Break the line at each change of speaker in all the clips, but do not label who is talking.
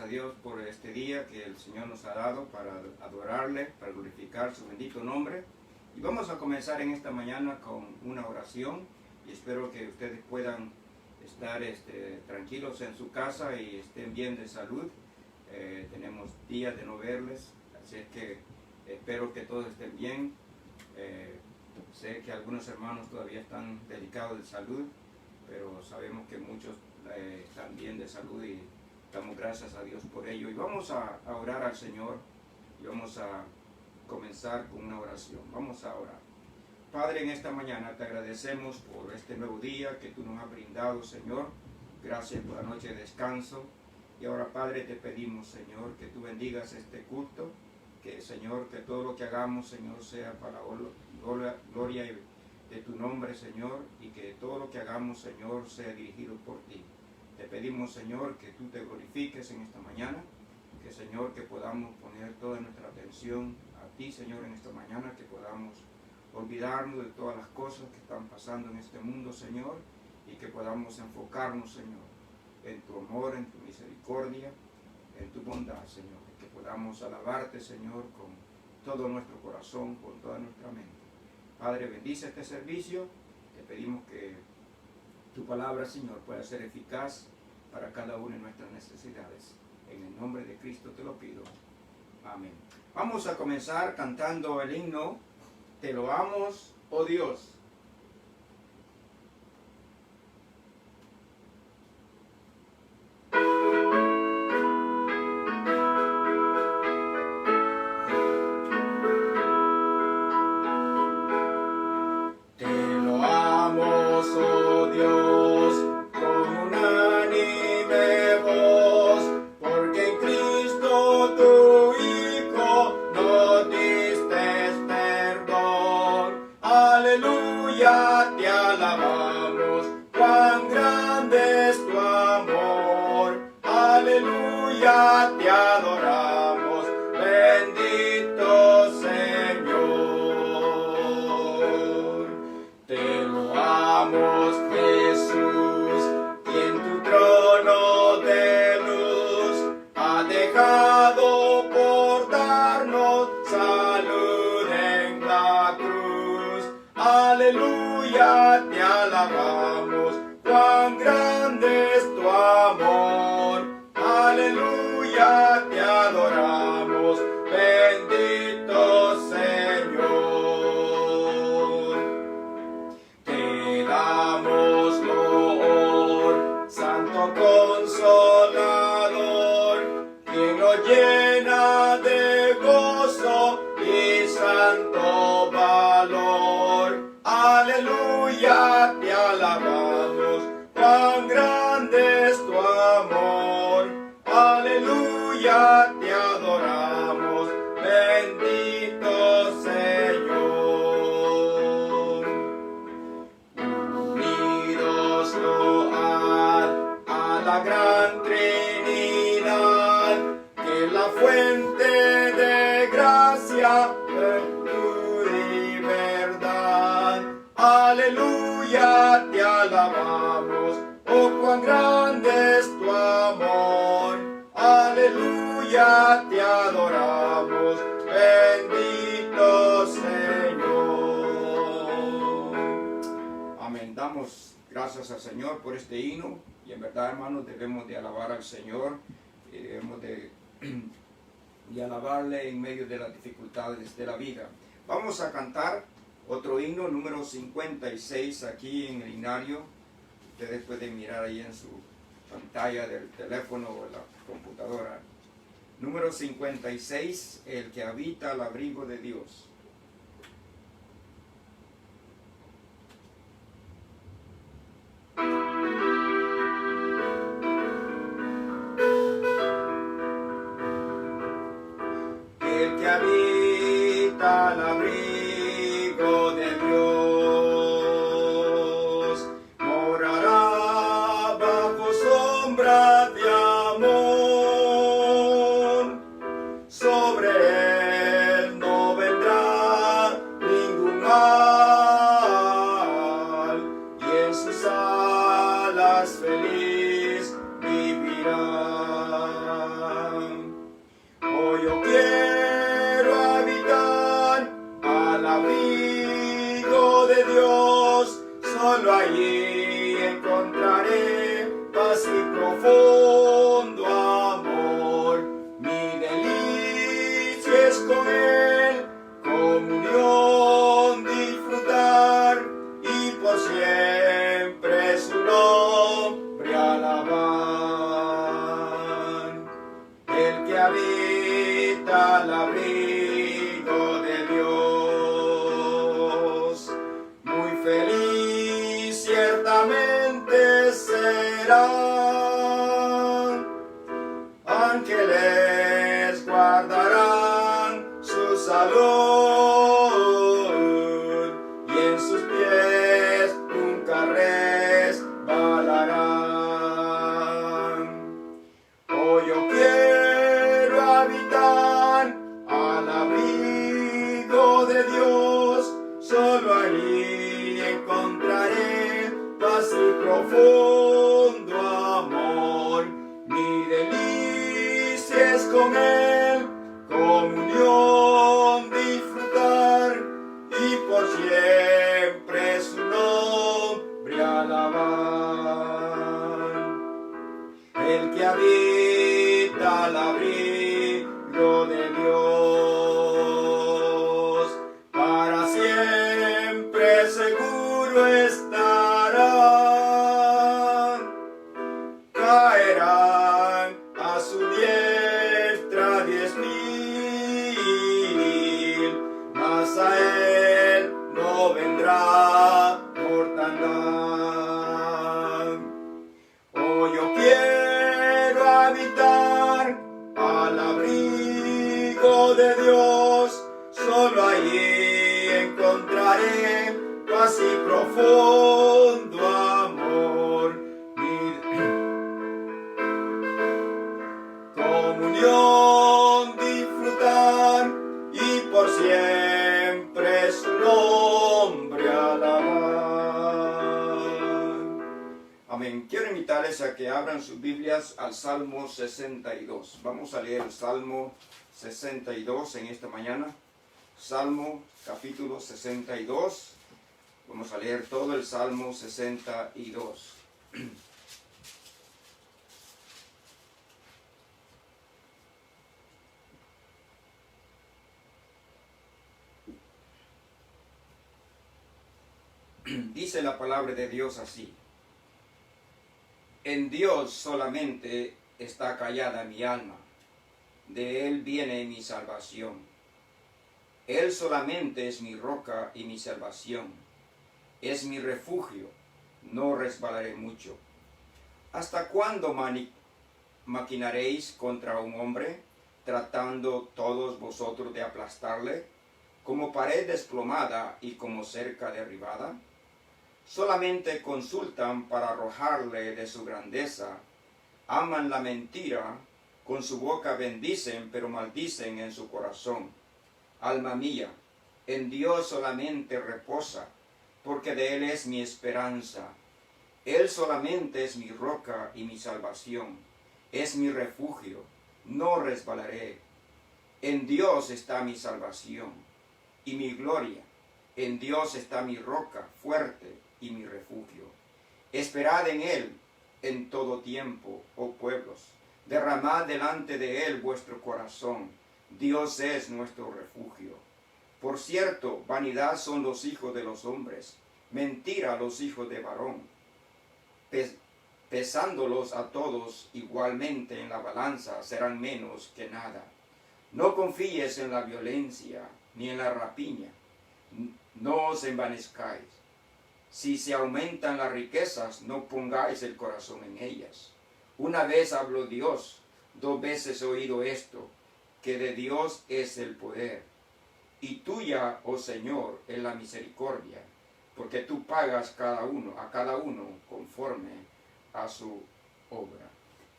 Dios por este día que el Señor nos ha dado para adorarle, para glorificar su bendito nombre. Y vamos a comenzar en esta mañana con una oración y espero que ustedes puedan estar tranquilos en su casa y estén bien de salud. Tenemos días de no verles, así es que espero que todos estén bien. Sé que algunos hermanos todavía están delicados de salud, pero sabemos que muchos están bien de salud y damos gracias a Dios por ello. Y vamos a orar al Señor y vamos a comenzar con una oración. Vamos a orar. Padre, en esta mañana te agradecemos por este nuevo día que tú nos has brindado, Señor. Gracias por la noche de descanso. Y ahora, Padre, te pedimos, Señor, que tú bendigas este culto. Que, Señor, que todo lo que hagamos, Señor, sea para la gloria de tu nombre, Señor. Y que todo lo que hagamos, Señor, sea dirigido por ti. Te pedimos, Señor, que tú te glorifiques en esta mañana. Que, Señor, que podamos poner toda nuestra atención a ti, Señor, en esta mañana. Que podamos olvidarnos de todas las cosas que están pasando en este mundo, Señor. Y que podamos enfocarnos, Señor, en tu amor, en tu misericordia, en tu bondad, Señor. Que podamos alabarte, Señor, con todo nuestro corazón, con toda nuestra mente. Padre, bendice este servicio. Te pedimos que tu palabra, Señor, pueda ser eficaz para cada una de nuestras necesidades. En el nombre de Cristo te lo pido. Amén. Vamos a comenzar cantando el himno Te loamos, oh Dios.
Te alabamos, cuán grande es tu amor. Aleluya, te adoramos, bendito Señor. Te loamos, Jesús, quien tu trono de luz ha dejado por darnos salud en la cruz. Aleluya, te alabamos, cuán grande es tu amor. Aleluya, te adoramos, bendito Señor. Te damos loor, Santo Consolador, quien nos llena de gozo y santo valor. Aleluya, te alabamos, cuán grande es tu amor. Aleluya, te adoramos, bendito Señor. Unidos load a la gran Trinidad, que es la fuente de gracia, virtud y verdad. Aleluya, te alabamos, oh cuán grande es tu amor. Aleluya, te adoramos, bendito Señor.
Amén. Damos gracias al Señor por este himno. Y en verdad, hermanos, debemos de alabar al Señor. Y debemos de alabarle en medio de las dificultades de la vida. Vamos a cantar otro himno, número 56, aquí en el himnario. Ustedes pueden mirar ahí en su pantalla del teléfono o la computadora. Número 56, el que habita al abrigo de Dios.
El que habita al abrigo de Dios morará bajo sombra de amor. Sobre él no vendrá habita al abrigo de Dios. Muy feliz ciertamente serán. Ángeles guardarán su salud y en sus pies nunca resbalarán. Oh, yo quiero habitar al abrigo de Dios, solo allí encontraré paz y profundo amor. Mi delicia es con Él, comunión disfrutar y por siempre su nombre alabar. El que habita al abrigo de Dios, para siempre seguro estará. Caerán a su diestra 10,000, mas a él no vendrá mortandad. Oh, yo quiero habitar al abrigo de Dios, solo allí encontraré paz y profundo amor. Comunión disfrutar y por siempre su nombre alabar.
Amén. Quiero invitarles a que abran sus Biblias al Salmo 62. Vamos a leer el Salmo 62 en esta mañana. Salmo capítulo 62. Vamos a leer todo el Salmo 62. Dice la palabra de Dios así: en Dios solamente está callada mi alma, de Él viene mi salvación. Él solamente es mi roca y mi salvación, es mi refugio, no resbalaré mucho. ¿Hasta cuándo maquinaréis contra un hombre, tratando todos vosotros de aplastarle, como pared desplomada y como cerca derribada? Solamente consultan para arrojarle de su grandeza, aman la mentira, con su boca bendicen, pero maldicen en su corazón. Alma mía, en Dios solamente reposa, porque de Él es mi esperanza. Él solamente es mi roca y mi salvación, es mi refugio, no resbalaré. En Dios está mi salvación y mi gloria, en Dios está mi roca fuerte y mi refugio. Esperad en Él en todo tiempo, oh pueblos, derramad delante de Él vuestro corazón. Dios es nuestro refugio. Por cierto, vanidad son los hijos de los hombres, mentira los hijos de varón. Pesándolos a todos igualmente en la balanza, serán menos que nada. No confíes en la violencia, ni en la rapiña. No os envanezcáis. Si se aumentan las riquezas, no pongáis el corazón en ellas. Una vez habló Dios, 2 veces he oído esto, que de Dios es el poder. Y tuya, oh Señor, es la misericordia, porque tú pagas a cada uno conforme a su obra.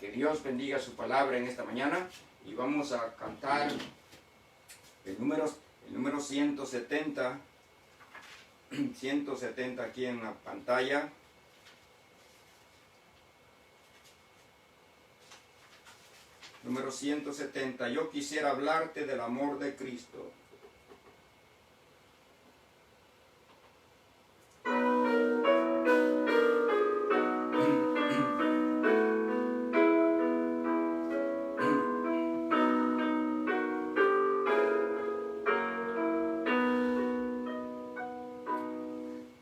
Que Dios bendiga su palabra en esta mañana y vamos a cantar el número 170. 170 aquí en la pantalla. Número 170. Yo quisiera hablarte del amor de Cristo.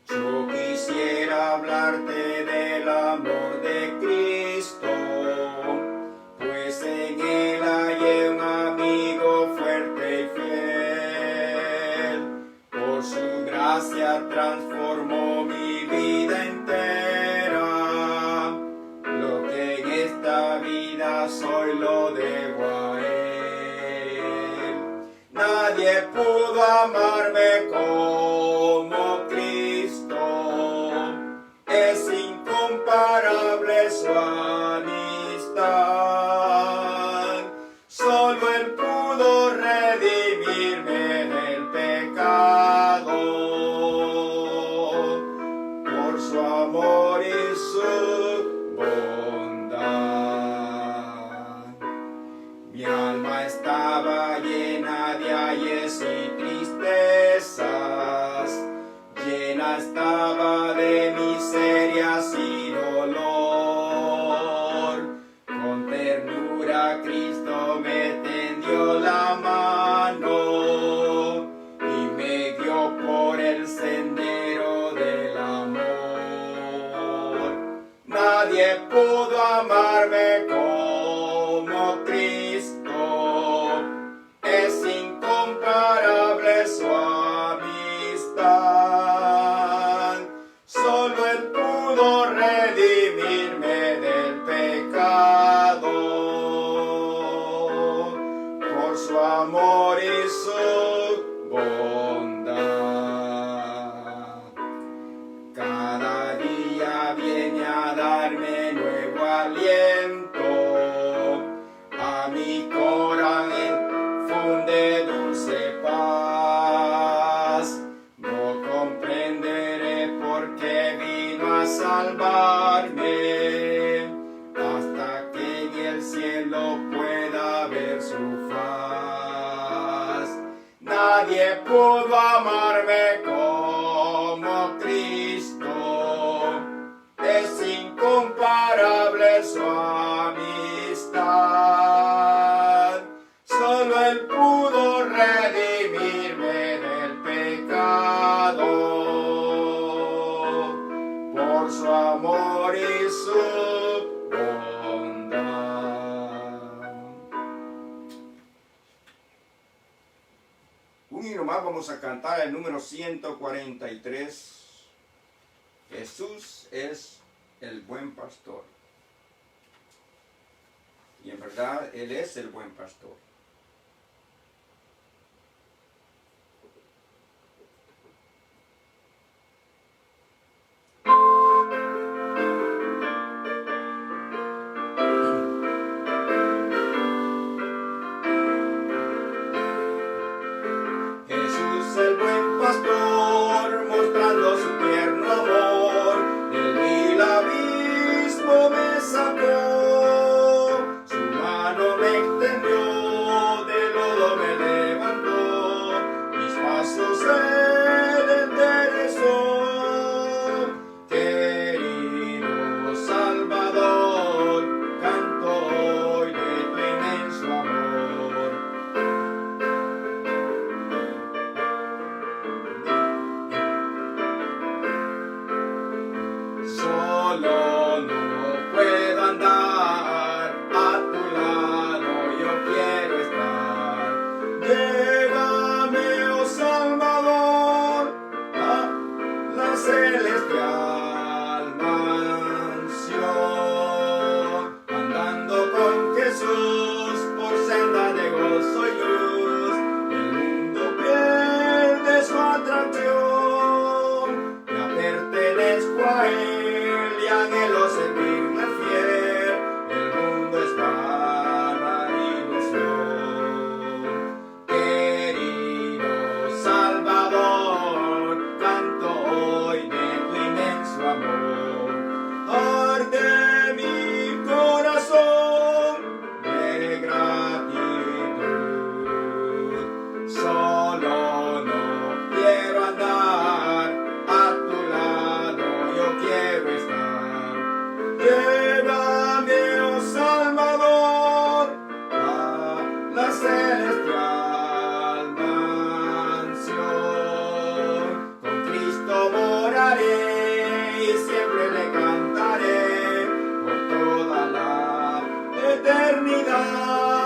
Yo quisiera hablarte del amor de Cristo, pues en Él hallé un amigo fuerte. transformó mi vida entera. Lo que en esta vida soy lo debo a Él. Nadie pudo amarme como Cristo. Es incomparable su amistad. Solo Él pudo redimirme del pecado. Por su amor y su bondad. Mi alma estaba llena de ayes y tristezas. Llena estaba de miserias y dolor. Con ternura Cristo me tendió la mano y me guió por el sendero del amor. Nadie pudo amarme como Cristo. Es incomparable su amistad. Solo Él pudo redimirme del pecado. Por su amor y su bondad. Cada día viene a darme nuevo aliento. A mi corazón infunde dulce paz. No comprenderé por qué vino a salvarme, hasta que en el cielo pueda ver su faz. Nadie pudo amarme como Cristo. Es incomparable su amistad. Solo Él pudo redimirme del pecado. Por su amor y su bondad.
Un himno más, vamos a cantar el número 143. Jesús es el buen pastor. Y en verdad, Él es el buen pastor.
Jesús el buen pastor, mostrando su tierno amor, del vil abismo me sacó. Su mano me extendió, del lodo me levantó, mis pasos Él enderezó. Querido Salvador, canto hoy de tu inmenso amor. Solo no puedo andar, a tu lado yo quiero estar. Llévame, oh Salvador, a la celestial mansión. Andando con Jesús por senda de gozo y luz, el mundo pierde su atracción. Ya pertenezco a Él y anhelo servirle fiel. El mundo es vana ilusión. Querido Salvador, canto hoy de tu inmenso amor. Arde mi corazón de gratitud. Solo no quiero andar, a tu lado yo quiero estar. Llévame, oh Salvador, a la celestial mansión. Con Cristo moraré y siempre le cantaré por toda la eternidad.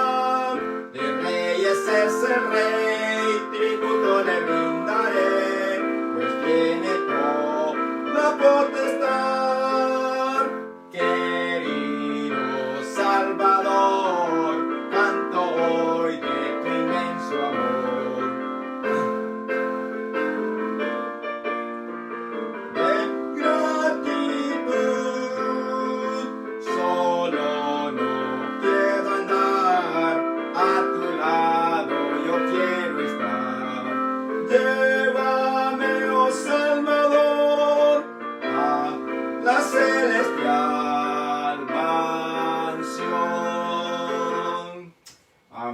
De reyes es el rey, tributo le brindaré, pues tiene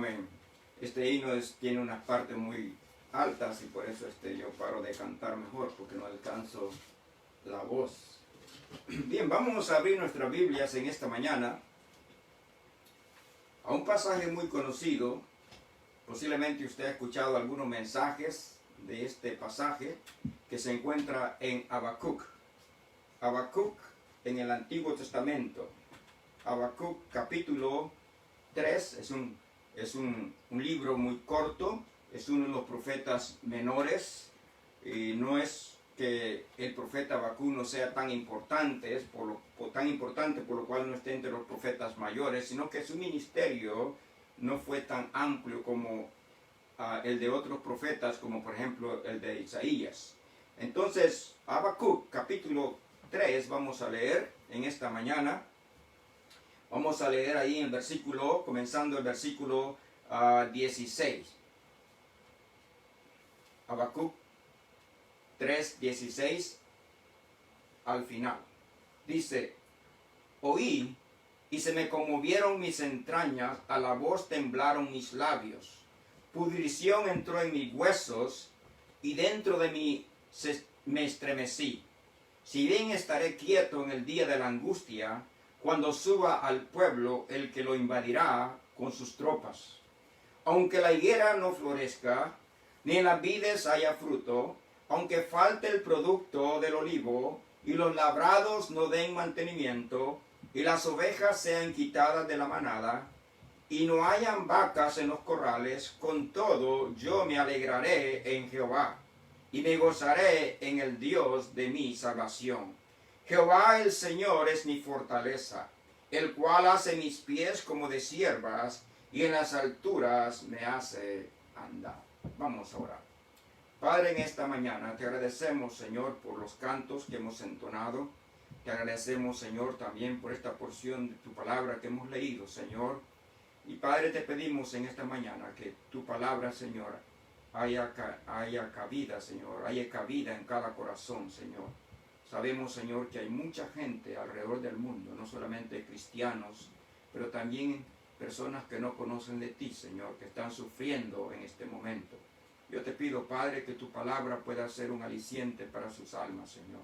discúlpenme, este himno tiene unas partes muy altas y por eso yo paro de cantar mejor, porque no alcanzo la voz. Bien, vamos a abrir nuestras Biblias en esta mañana a un pasaje muy conocido. Posiblemente usted ha escuchado algunos mensajes de este pasaje que se encuentra en Habacuc. Habacuc en el Antiguo Testamento. Habacuc capítulo 3 es un libro muy corto, es uno de los profetas menores, y no es que el profeta Habacuc no sea tan importante, por lo cual no esté entre los profetas mayores, sino que su ministerio no fue tan amplio como el de otros profetas, como por ejemplo el de Isaías. Entonces, Habacuc capítulo 3 vamos a leer en esta mañana. Vamos a leer ahí en versículo, comenzando el versículo 16. Habacuc 3:16 al final. Dice: oí y se me conmovieron mis entrañas, a la voz temblaron mis labios. Pudrición entró en mis huesos y dentro de mí me estremecí. Si bien estaré quieto en el día de la angustia, cuando suba al pueblo el que lo invadirá con sus tropas. Aunque la higuera no florezca, ni en las vides haya fruto, aunque falte el producto del olivo, y los labrados no den mantenimiento, y las ovejas sean quitadas de la manada, y no hayan vacas en los corrales, con todo yo me alegraré en Jehová, y me gozaré en el Dios de mi salvación. Jehová el Señor es mi fortaleza, el cual hace mis pies como de ciervas, y en las alturas me hace andar. Vamos a orar. Padre, en esta mañana te agradecemos, Señor, por los cantos que hemos entonado. Te agradecemos, Señor, también por esta porción de tu palabra que hemos leído, Señor. Y Padre, te pedimos en esta mañana que tu palabra, Señor, haya cabida, Señor, haya cabida en cada corazón, Señor. Sabemos, Señor, que hay mucha gente alrededor del mundo, no solamente cristianos, pero también personas que no conocen de ti, Señor, que están sufriendo en este momento. Yo te pido, Padre, que tu palabra pueda ser un aliciente para sus almas, Señor.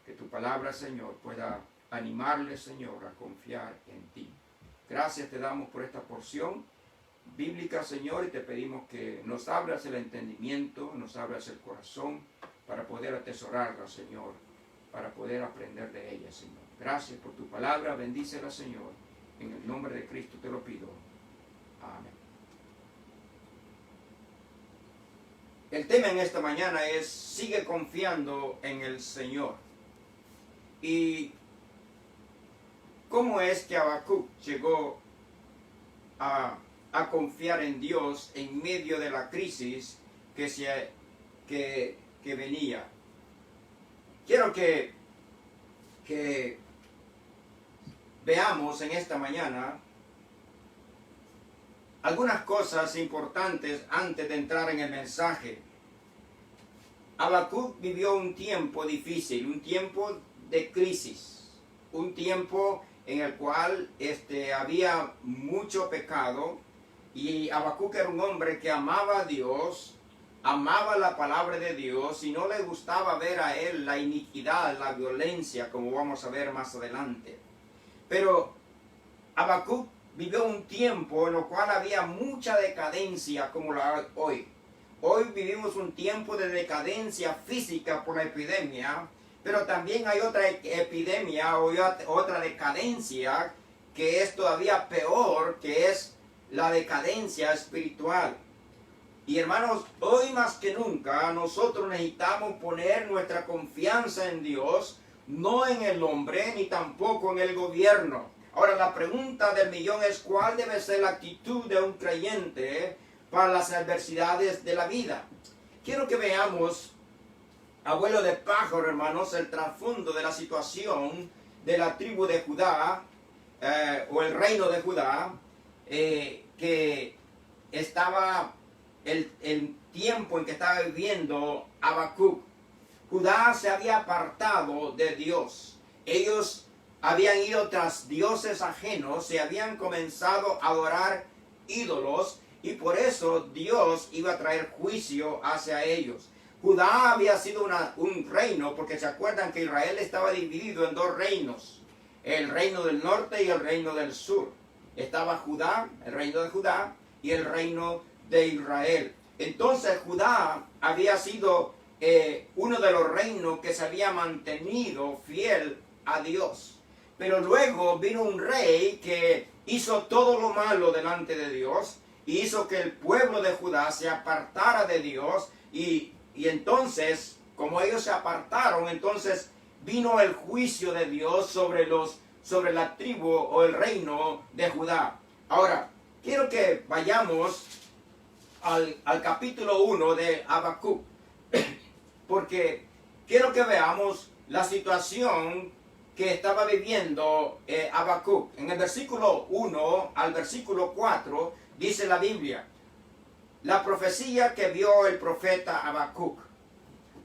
Que tu palabra, Señor, pueda animarles, Señor, a confiar en ti. Gracias te damos por esta porción bíblica, Señor, y te pedimos que nos abras el entendimiento, nos abras el corazón para poder atesorarla, Señor, para poder aprender de ella, Señor. Gracias por tu palabra, bendícela, Señor. En el nombre de Cristo te lo pido. Amén. El tema en esta mañana es: sigue confiando en el Señor. ¿Y cómo es que Habacuc llegó a confiar en Dios en medio de la crisis que venía? Quiero que veamos en esta mañana algunas cosas importantes antes de entrar en el mensaje. Habacuc vivió un tiempo difícil, un tiempo de crisis, un tiempo en el cual había mucho pecado, y Habacuc era un hombre que amaba a Dios, amaba la palabra de Dios, y no le gustaba ver a él la iniquidad, la violencia, como vamos a ver más adelante. Pero Habacuc vivió un tiempo en el cual había mucha decadencia como la hay hoy. Hoy vivimos un tiempo de decadencia física por la epidemia, pero también hay otra epidemia o otra decadencia que es todavía peor, que es la decadencia espiritual. Y hermanos, hoy más que nunca nosotros necesitamos poner nuestra confianza en Dios, no en el hombre ni tampoco en el gobierno. Ahora, la pregunta del millón es: ¿cuál debe ser la actitud de un creyente para las adversidades de la vida? Quiero que veamos, abuelo de pájaro, hermanos, el trasfondo de la situación de la tribu de Judá, o el reino de Judá, que estaba el tiempo en que estaba viviendo Habacuc. Judá se había apartado de Dios. Ellos habían ido tras dioses ajenos, se habían comenzado a adorar ídolos, y por eso Dios iba a traer juicio hacia ellos. Judá había sido un reino, porque se acuerdan que Israel estaba dividido en dos reinos, el reino del norte y el reino del sur. Estaba Judá, el reino de Judá, y el reino de Israel. Entonces Judá había sido uno de los reinos que se había mantenido fiel a Dios. Pero luego vino un rey que hizo todo lo malo delante de Dios y hizo que el pueblo de Judá se apartara de Dios y entonces, como ellos se apartaron, entonces vino el juicio de Dios sobre la tribu o el reino de Judá. Ahora, quiero que vayamos al capítulo 1 de Habacuc, porque quiero que veamos la situación que estaba viviendo Habacuc. En el versículo 1 al versículo 4 dice la Biblia: la profecía que vio el profeta Habacuc.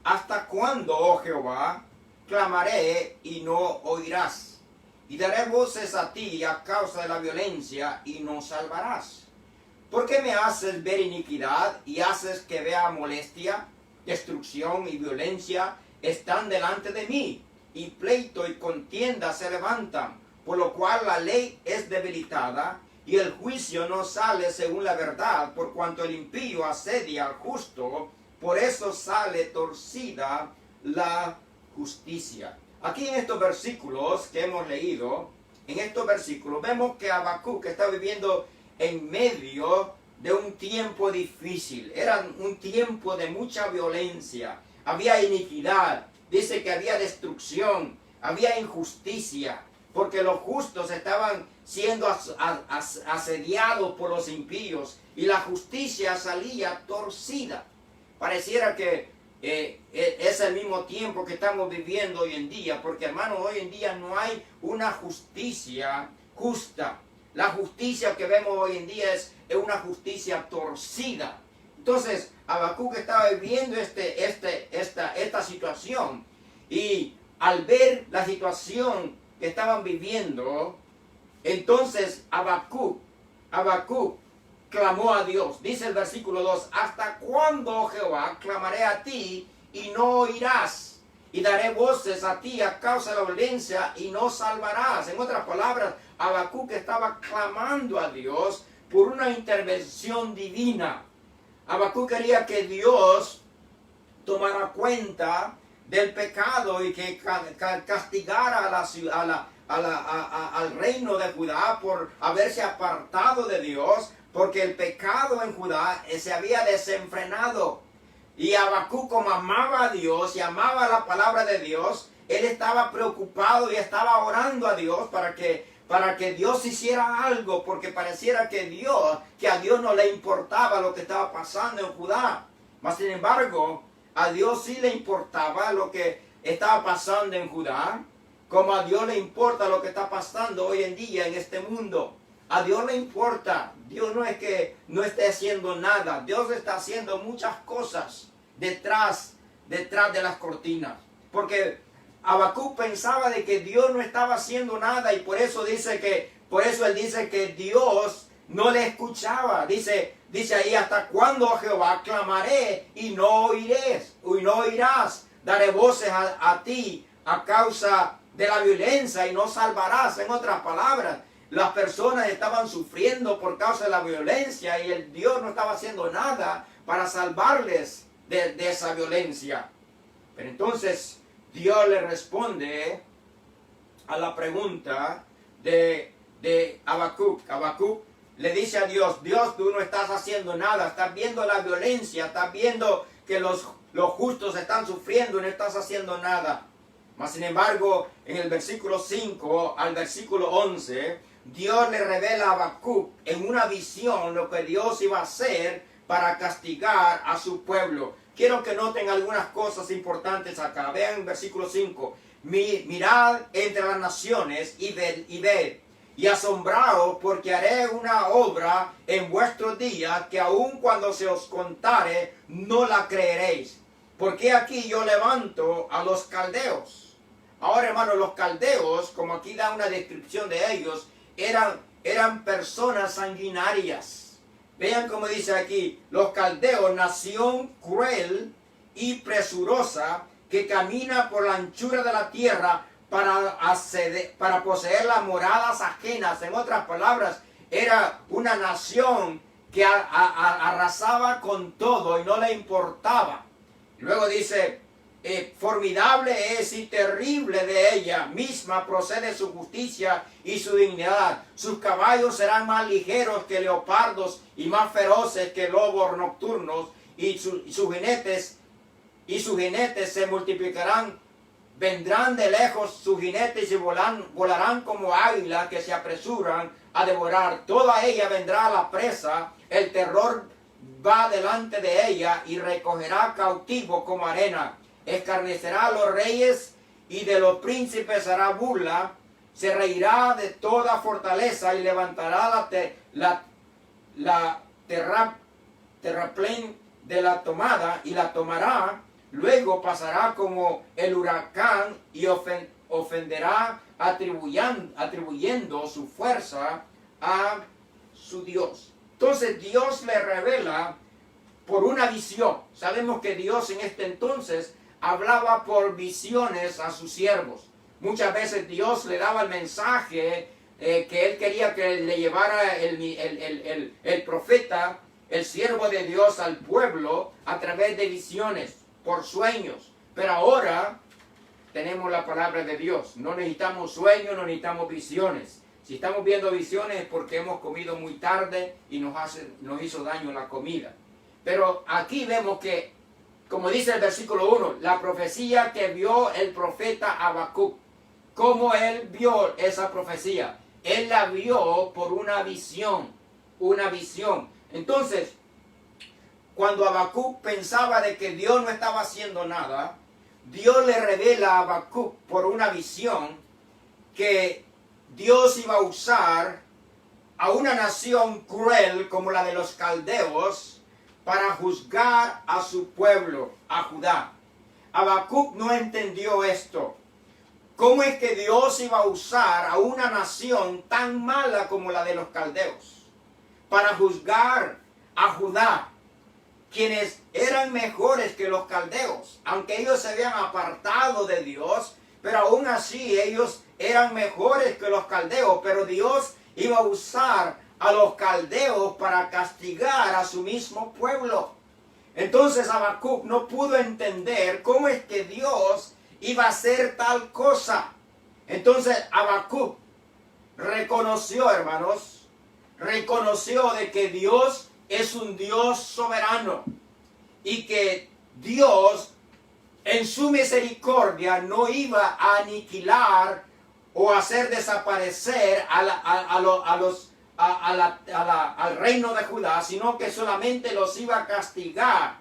¿Hasta cuándo, oh Jehová, clamaré y no oirás? Y daré voces a ti a causa de la violencia y no salvarás. ¿Por qué me haces ver iniquidad y haces que vea molestia? Destrucción y violencia están delante de mí, y pleito y contienda se levantan, por lo cual la ley es debilitada, y el juicio no sale según la verdad, por cuanto el impío asedia al justo, por eso sale torcida la justicia. Aquí en estos versículos que hemos leído, en estos versículos vemos que Habacuc está viviendo en medio de un tiempo difícil. Era un tiempo de mucha violencia, había iniquidad, dice que había destrucción, había injusticia, porque los justos estaban siendo asediados por los impíos y la justicia salía torcida. Pareciera que es el mismo tiempo que estamos viviendo hoy en día, porque hermanos, hoy en día no hay una justicia justa. La justicia que vemos hoy en día es una justicia torcida. Entonces, Habacuc estaba viviendo esta situación, y al ver la situación que estaban viviendo, entonces Habacuc clamó a Dios. Dice el versículo 2: ¿hasta cuándo, oh Jehová, clamaré a ti y no oirás? Y daré voces a ti a causa de la violencia y no salvarás. En otras palabras, Habacuc estaba clamando a Dios por una intervención divina. Habacuc quería que Dios tomara cuenta del pecado y que castigara al reino de Judá por haberse apartado de Dios, porque el pecado en Judá se había desenfrenado. Y Habacuc, como amaba a Dios y amaba la palabra de Dios, él estaba preocupado y estaba orando a Dios para que Dios hiciera algo, porque pareciera que a Dios no le importaba lo que estaba pasando en Judá. Mas sin embargo, a Dios sí le importaba lo que estaba pasando en Judá, como a Dios le importa lo que está pasando hoy en día en este mundo. A Dios le importa. Dios no es que no esté haciendo nada. Dios está haciendo muchas cosas detrás de las cortinas. Porque Habacuc pensaba de que Dios no estaba haciendo nada, y por eso él dice que Dios no le escuchaba. Dice ahí: ¿hasta cuándo, oh Jehová, clamaré y no oirás? Daré voces a ti a causa de la violencia y no salvarás. En otras palabras, las personas estaban sufriendo por causa de la violencia y el Dios no estaba haciendo nada para salvarles de esa violencia. Pero entonces Dios le responde a la pregunta de Habacuc. Habacuc le dice a Dios: Dios, tú no estás haciendo nada, estás viendo la violencia, estás viendo que los justos están sufriendo y no estás haciendo nada. Mas sin embargo, en el versículo 5 al versículo 11, Dios le revela a Habacuc en una visión lo que Dios iba a hacer para castigar a su pueblo. Quiero que noten algunas cosas importantes acá. Vean el versículo 5. Mirad entre las naciones y ved, y asombraos, porque haré una obra en vuestros días que aun cuando se os contare, no la creeréis. Porque aquí yo levanto a los caldeos. Ahora, hermanos, los caldeos, como aquí da una descripción de ellos, eran personas sanguinarias, Vean cómo dice aquí, los caldeos, nación cruel y presurosa que camina por la anchura de la tierra para poseer las moradas ajenas. En otras palabras, era una nación que arrasaba con todo y no le importaba. Luego dice, formidable es y terrible de ella misma procede su justicia y su dignidad. Sus caballos serán más ligeros que leopardos y más feroces que lobos nocturnos, y sus jinetes se multiplicarán. Vendrán de lejos sus jinetes y volarán como águilas que se apresuran a devorar. Toda ella vendrá a la presa, el terror va delante de ella y recogerá cautivo como arena. Escarnecerá a los reyes y de los príncipes hará burla. Se reirá de toda fortaleza y levantará la terraplén de la tomada y la tomará. Luego pasará como el huracán y ofenderá atribuyendo su fuerza a su Dios. Entonces Dios le revela por una visión. Sabemos que Dios en este entonces hablaba por visiones a sus siervos. Muchas veces Dios le daba el mensaje que él quería que le llevara el profeta, el siervo de Dios al pueblo a través de visiones, por sueños. Pero ahora tenemos la palabra de Dios. No necesitamos sueños, no necesitamos visiones. Si estamos viendo visiones es porque hemos comido muy tarde y nos hizo daño la comida. Pero aquí vemos que, como dice el versículo 1, la profecía que vio el profeta Habacuc. ¿Cómo él vio esa profecía? Él la vio por una visión. Una visión. Entonces, cuando Habacuc pensaba de que Dios no estaba haciendo nada, Dios le revela a Habacuc por una visión que Dios iba a usar a una nación cruel como la de los caldeos para juzgar a su pueblo, a Judá. Habacuc no entendió esto. ¿Cómo es que Dios iba a usar a una nación tan mala como la de los caldeos para juzgar a Judá, quienes eran mejores que los caldeos? Aunque ellos se habían apartado de Dios, pero aún así ellos eran mejores que los caldeos. Pero Dios iba a usar a los caldeos para castigar a su mismo pueblo. Entonces Habacuc no pudo entender cómo es que Dios iba a hacer tal cosa. Entonces Habacuc reconoció, hermanos, reconoció de que Dios es un Dios soberano y que Dios en su misericordia no iba a aniquilar o hacer desaparecer al reino de Judá, sino que solamente los iba a castigar,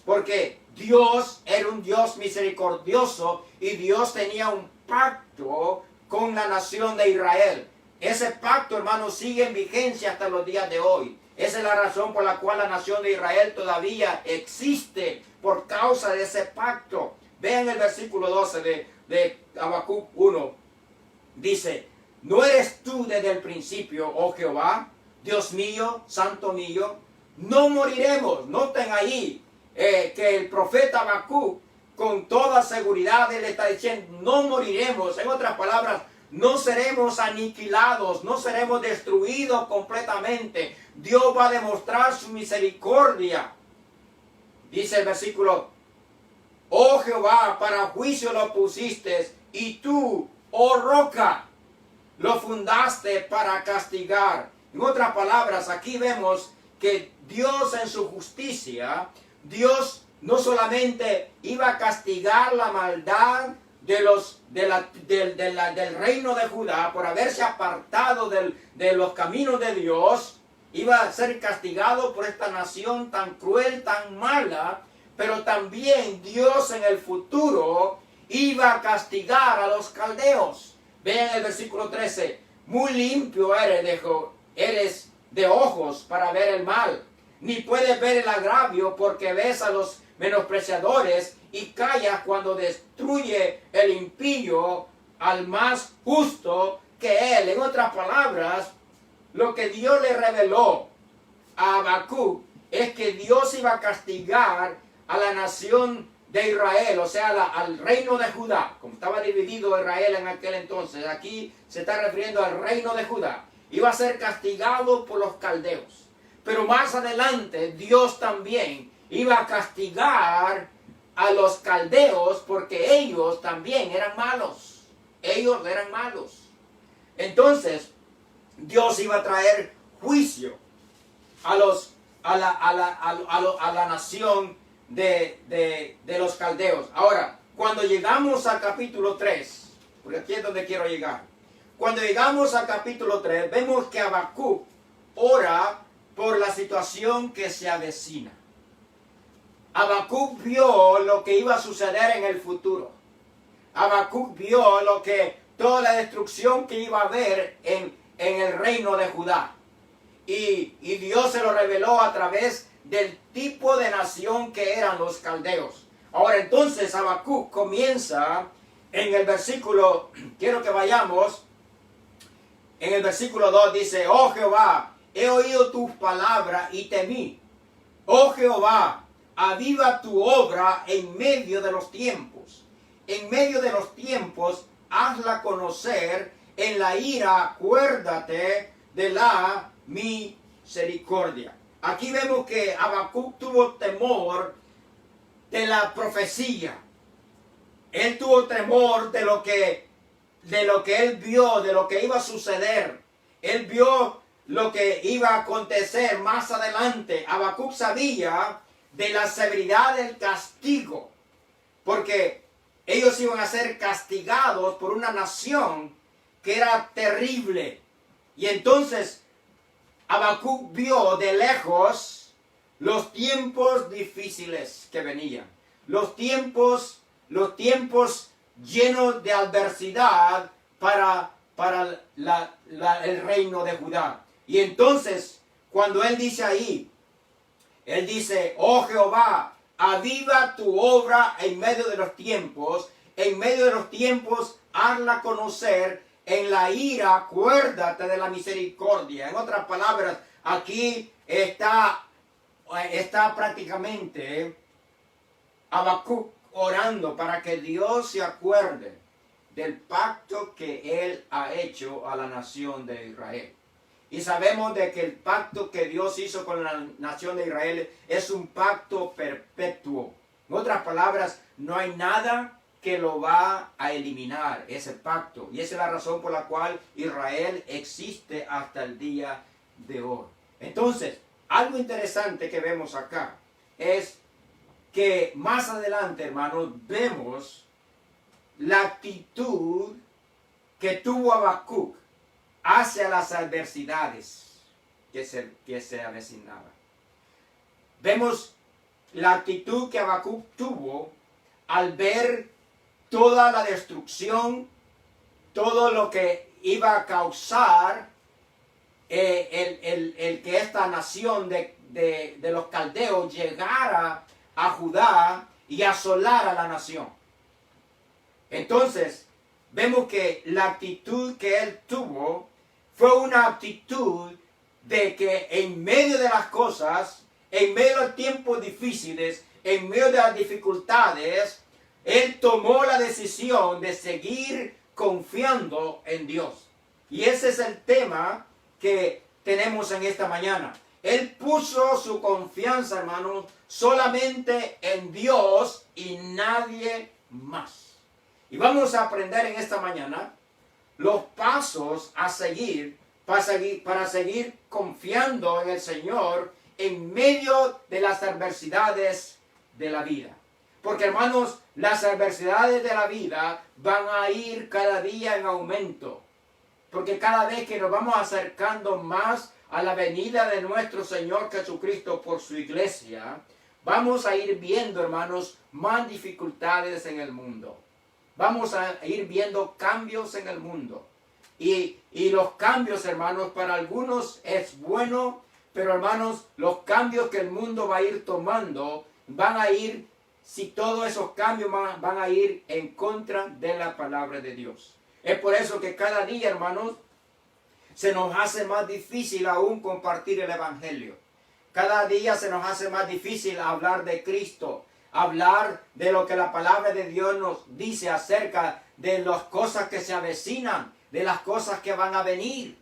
porque Dios era un Dios misericordioso y Dios tenía un pacto con la nación de Israel. Ese pacto, hermanos, sigue en vigencia hasta los días de hoy. Esa es la razón por la cual la nación de Israel todavía existe, por causa de ese pacto. Vean el versículo 12 de Habacuc 1. Dice: ¿no eres tú desde el principio, oh Jehová, Dios mío, santo mío? No moriremos. Noten ahí que el profeta Habacuc con toda seguridad él está diciendo: no moriremos. En otras palabras, no seremos aniquilados, no seremos destruidos completamente. Dios va a demostrar su misericordia. Dice el versículo: oh Jehová, para juicio lo pusiste, y tú, oh roca, lo fundaste para castigar. En otras palabras, aquí vemos que Dios en su justicia, Dios no solamente iba a castigar la maldad del reino de Judá por haberse apartado de los caminos de Dios, iba a ser castigado por esta nación tan cruel, tan mala, pero también Dios en el futuro iba a castigar a los caldeos. Vean el versículo 13: muy limpio eres de ojos para ver el mal, ni puedes ver el agravio, porque ves a los menospreciadores y callas cuando destruye el impío al más justo que él. En otras palabras, lo que Dios le reveló a Habacuc es que Dios iba a castigar a la nación de Israel, o sea, al reino de Judá. Como estaba dividido Israel en aquel entonces, aquí se está refiriendo al reino de Judá. Iba a ser castigado por los caldeos. Pero más adelante Dios también iba a castigar a los caldeos porque ellos también eran malos. Ellos eran malos. Entonces, Dios iba a traer juicio a la nación de los caldeos. Ahora, cuando llegamos al capítulo 3, porque aquí es donde quiero llegar. Cuando llegamos al capítulo 3, vemos que Habacuc ora por la situación que se avecina. Habacuc vio lo que iba a suceder en el futuro. Habacuc vio toda la destrucción que iba a haber en el reino de Judá. Y Dios se lo reveló a través del tipo de nación que eran los caldeos. Ahora entonces Habacuc comienza en el versículo, quiero que vayamos, en el versículo 2 dice: oh Jehová, he oído tus palabras y temí. Oh Jehová, aviva tu obra en medio de los tiempos. En medio de los tiempos, hazla conocer. En la ira, acuérdate de la misericordia. Aquí vemos que Habacuc tuvo temor de la profecía. Él tuvo temor de lo que él vio, de lo que iba a suceder. Él vio lo que iba a acontecer más adelante. Habacuc sabía de la severidad del castigo, porque ellos iban a ser castigados por una nación que era terrible. Y entonces Habacuc vio de lejos los tiempos difíciles que venían, los tiempos llenos de adversidad para el reino de Judá. Y entonces, cuando él dice ahí, él dice: oh Jehová, aviva tu obra en medio de los tiempos, hazla conocer. En la ira, acuérdate de la misericordia. En otras palabras, aquí está prácticamente Habacuc orando para que Dios se acuerde del pacto que Él ha hecho a la nación de Israel. Y sabemos de que el pacto que Dios hizo con la nación de Israel es un pacto perpetuo. En otras palabras, no hay nada que lo va a eliminar, ese pacto. Y esa es la razón por la cual Israel existe hasta el día de hoy. Entonces, algo interesante que vemos acá es que más adelante, hermanos, vemos la actitud que tuvo Habacuc hacia las adversidades que se avecinaban. Vemos la actitud que Habacuc tuvo al ver toda la destrucción, todo lo que iba a causar el que esta nación de los caldeos llegara a Judá y asolara a la nación. Entonces, vemos que la actitud que él tuvo fue una actitud de que en medio de las cosas, en medio de los tiempos difíciles, en medio de las dificultades, él tomó la decisión de seguir confiando en Dios. Y ese es el tema que tenemos en esta mañana. Él puso su confianza, hermanos, solamente en Dios y nadie más. Y vamos a aprender en esta mañana los pasos a seguir para seguir confiando en el Señor en medio de las adversidades de la vida. Porque, hermanos, las adversidades de la vida van a ir cada día en aumento. Porque cada vez que nos vamos acercando más a la venida de nuestro Señor Jesucristo por su iglesia, vamos a ir viendo, hermanos, más dificultades en el mundo. Vamos a ir viendo cambios en el mundo. Y los cambios, hermanos, para algunos es bueno, pero, hermanos, los cambios que el mundo va a ir tomando van a ir, si todos esos cambios van a ir en contra de la palabra de Dios. Es por eso que cada día, hermanos, se nos hace más difícil aún compartir el Evangelio. Cada día se nos hace más difícil hablar de Cristo, hablar de lo que la palabra de Dios nos dice acerca de las cosas que se avecinan, de las cosas que van a venir.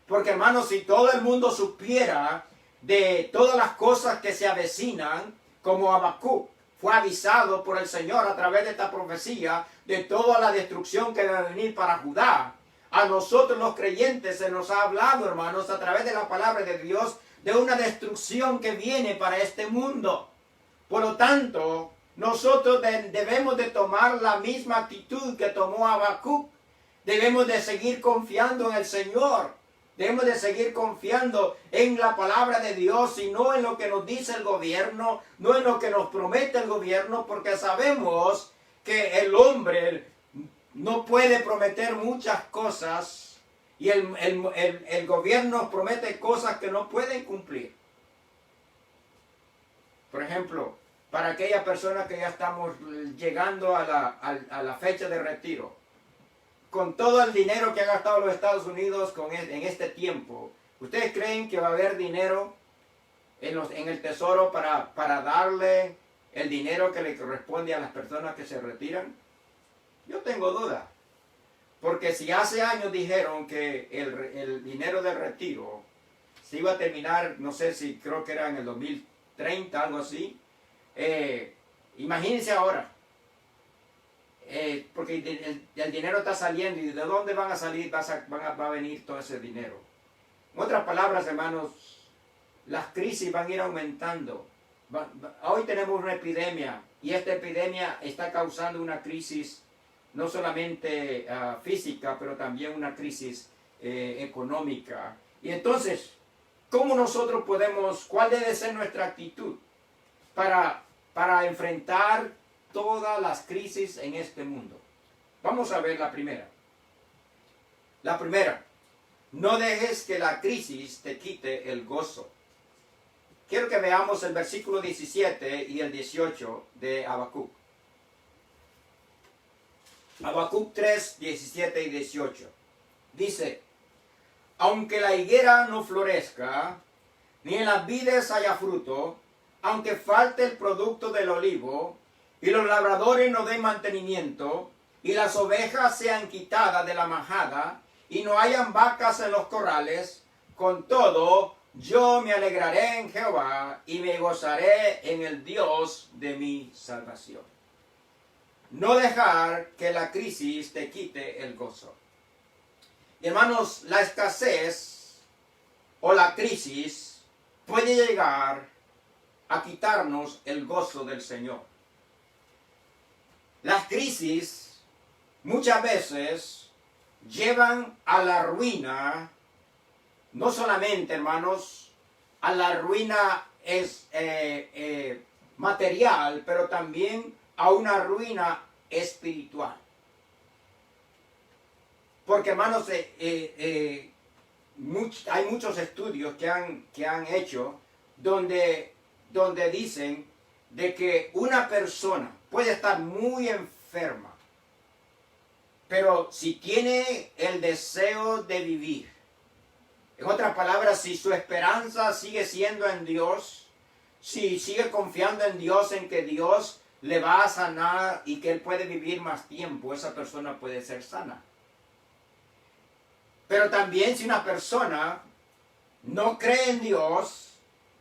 Porque hermanos, si todo el mundo supiera de todas las cosas que se avecinan, como Habacuc fue avisado por el Señor a través de esta profecía de toda la destrucción que va a venir para Judá, a nosotros los creyentes se nos ha hablado, hermanos, a través de la palabra de Dios, de una destrucción que viene para este mundo. Por lo tanto, nosotros debemos de tomar la misma actitud que tomó Habacuc. Debemos de seguir confiando en el Señor. Debemos de seguir confiando en la palabra de Dios y no en lo que nos dice el gobierno, no en lo que nos promete el gobierno, porque sabemos que el hombre no puede prometer muchas cosas y el gobierno promete cosas que no pueden cumplir. Por ejemplo, para aquellas personas que ya estamos llegando a la fecha de retiro, con todo el dinero que ha gastado los Estados Unidos en este tiempo, ¿ustedes creen que va a haber dinero en el tesoro para darle el dinero que le corresponde a las personas que se retiran? Yo tengo duda. Porque si hace años dijeron que el dinero del retiro se iba a terminar, no sé si creo que era en el 2030, algo así. Imagínense ahora. Porque el dinero está saliendo y de dónde van a salir, va a venir todo ese dinero. En otras palabras, hermanos, las crisis van a ir aumentando. Hoy tenemos una epidemia y esta epidemia está causando una crisis no solamente física, pero también una crisis económica. Y entonces, ¿cómo nosotros cuál debe ser nuestra actitud para enfrentar todas las crisis en este mundo? Vamos a ver la primera. La primera, no dejes que la crisis te quite el gozo. Quiero que veamos el versículo 17 y el 18 de Habacuc. Habacuc 3, 17 y 18. Dice, aunque la higuera no florezca, ni en las vides haya fruto, aunque falte el producto del olivo, y los labradores no den mantenimiento, y las ovejas sean quitadas de la majada, y no hayan vacas en los corrales, con todo yo me alegraré en Jehová, y me gozaré en el Dios de mi salvación. No dejar que la crisis te quite el gozo. Hermanos, la escasez o la crisis puede llegar a quitarnos el gozo del Señor. Las crisis muchas veces llevan a la ruina, no solamente, hermanos, a la ruina material, pero también a una ruina espiritual. Porque, hermanos, hay muchos estudios que han hecho donde dicen de que una persona puede estar muy enferma, pero si tiene el deseo de vivir, en otras palabras, si su esperanza sigue siendo en Dios, si sigue confiando en Dios, en que Dios le va a sanar y que él puede vivir más tiempo, esa persona puede ser sana. Pero también si una persona no cree en Dios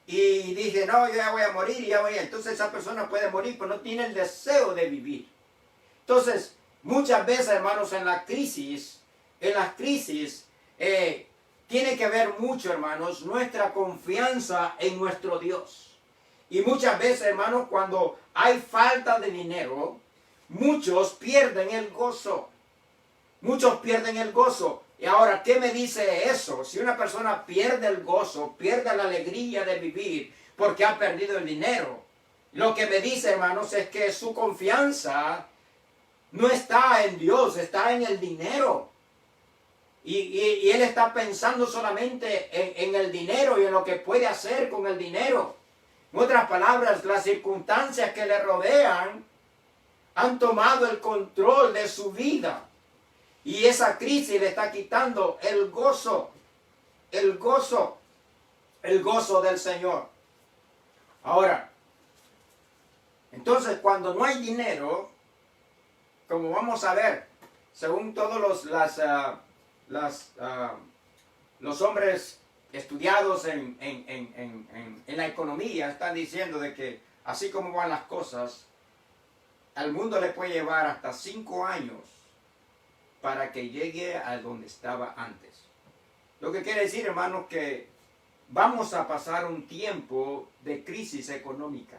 y dice, no, yo ya voy a morir, entonces esa persona puede morir, pero no tiene el deseo de vivir. Entonces, muchas veces, hermanos, en las crisis, tiene que ver mucho, hermanos, nuestra confianza en nuestro Dios. Y muchas veces, hermanos, cuando hay falta de dinero, muchos pierden el gozo. Muchos pierden el gozo. Y ahora, ¿qué me dice eso? Si una persona pierde el gozo, pierde la alegría de vivir porque ha perdido el dinero, lo que me dice, hermanos, es que su confianza no está en Dios, está en el dinero. Y él está pensando solamente en el dinero y en lo que puede hacer con el dinero. En otras palabras, las circunstancias que le rodean han tomado el control de su vida. Y esa crisis le está quitando el gozo del Señor. Ahora, entonces cuando no hay dinero, como vamos a ver, según todos los hombres estudiados en la economía, están diciendo de que así como van las cosas, al mundo le puede llevar hasta 5 años para que llegue a donde estaba antes. Lo que quiere decir, hermanos, que vamos a pasar un tiempo de crisis económica,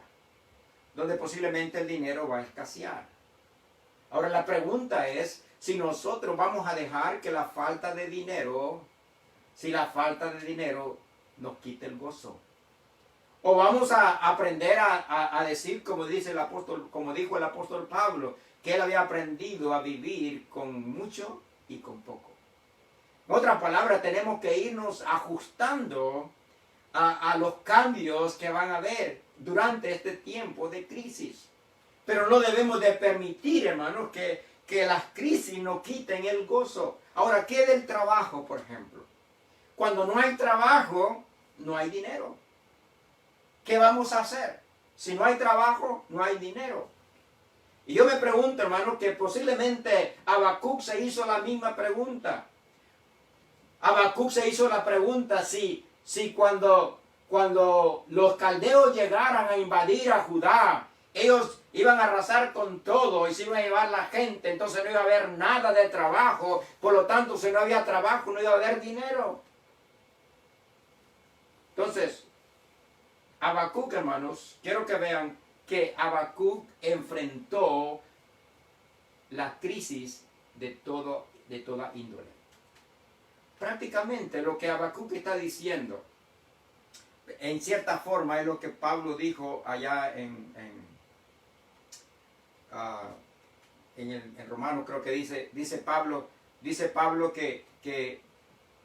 donde posiblemente el dinero va a escasear. Ahora la pregunta es si nosotros vamos a dejar que la falta de dinero, nos quite el gozo. O vamos a aprender a decir, como dijo el apóstol Pablo, que él había aprendido a vivir con mucho y con poco. En otras palabras, tenemos que irnos ajustando a los cambios que van a haber durante este tiempo de crisis. Pero no debemos de permitir, hermanos, que las crisis nos quiten el gozo. Ahora, ¿qué del trabajo, por ejemplo? Cuando no hay trabajo, no hay dinero. ¿Qué vamos a hacer? Si no hay trabajo, no hay dinero. Y yo me pregunto, hermano, que posiblemente Habacuc se hizo la misma pregunta. Habacuc se hizo la pregunta si cuando los caldeos llegaran a invadir a Judá, ellos iban a arrasar con todo y se iban a llevar la gente, entonces no iba a haber nada de trabajo, por lo tanto, si no había trabajo, no iba a haber dinero. Entonces, Habacuc, hermanos, quiero que vean que Habacuc enfrentó la crisis de toda índole. Prácticamente lo que Habacuc está diciendo, en cierta forma, es lo que Pablo dijo allá en Romanos, creo que dice Pablo que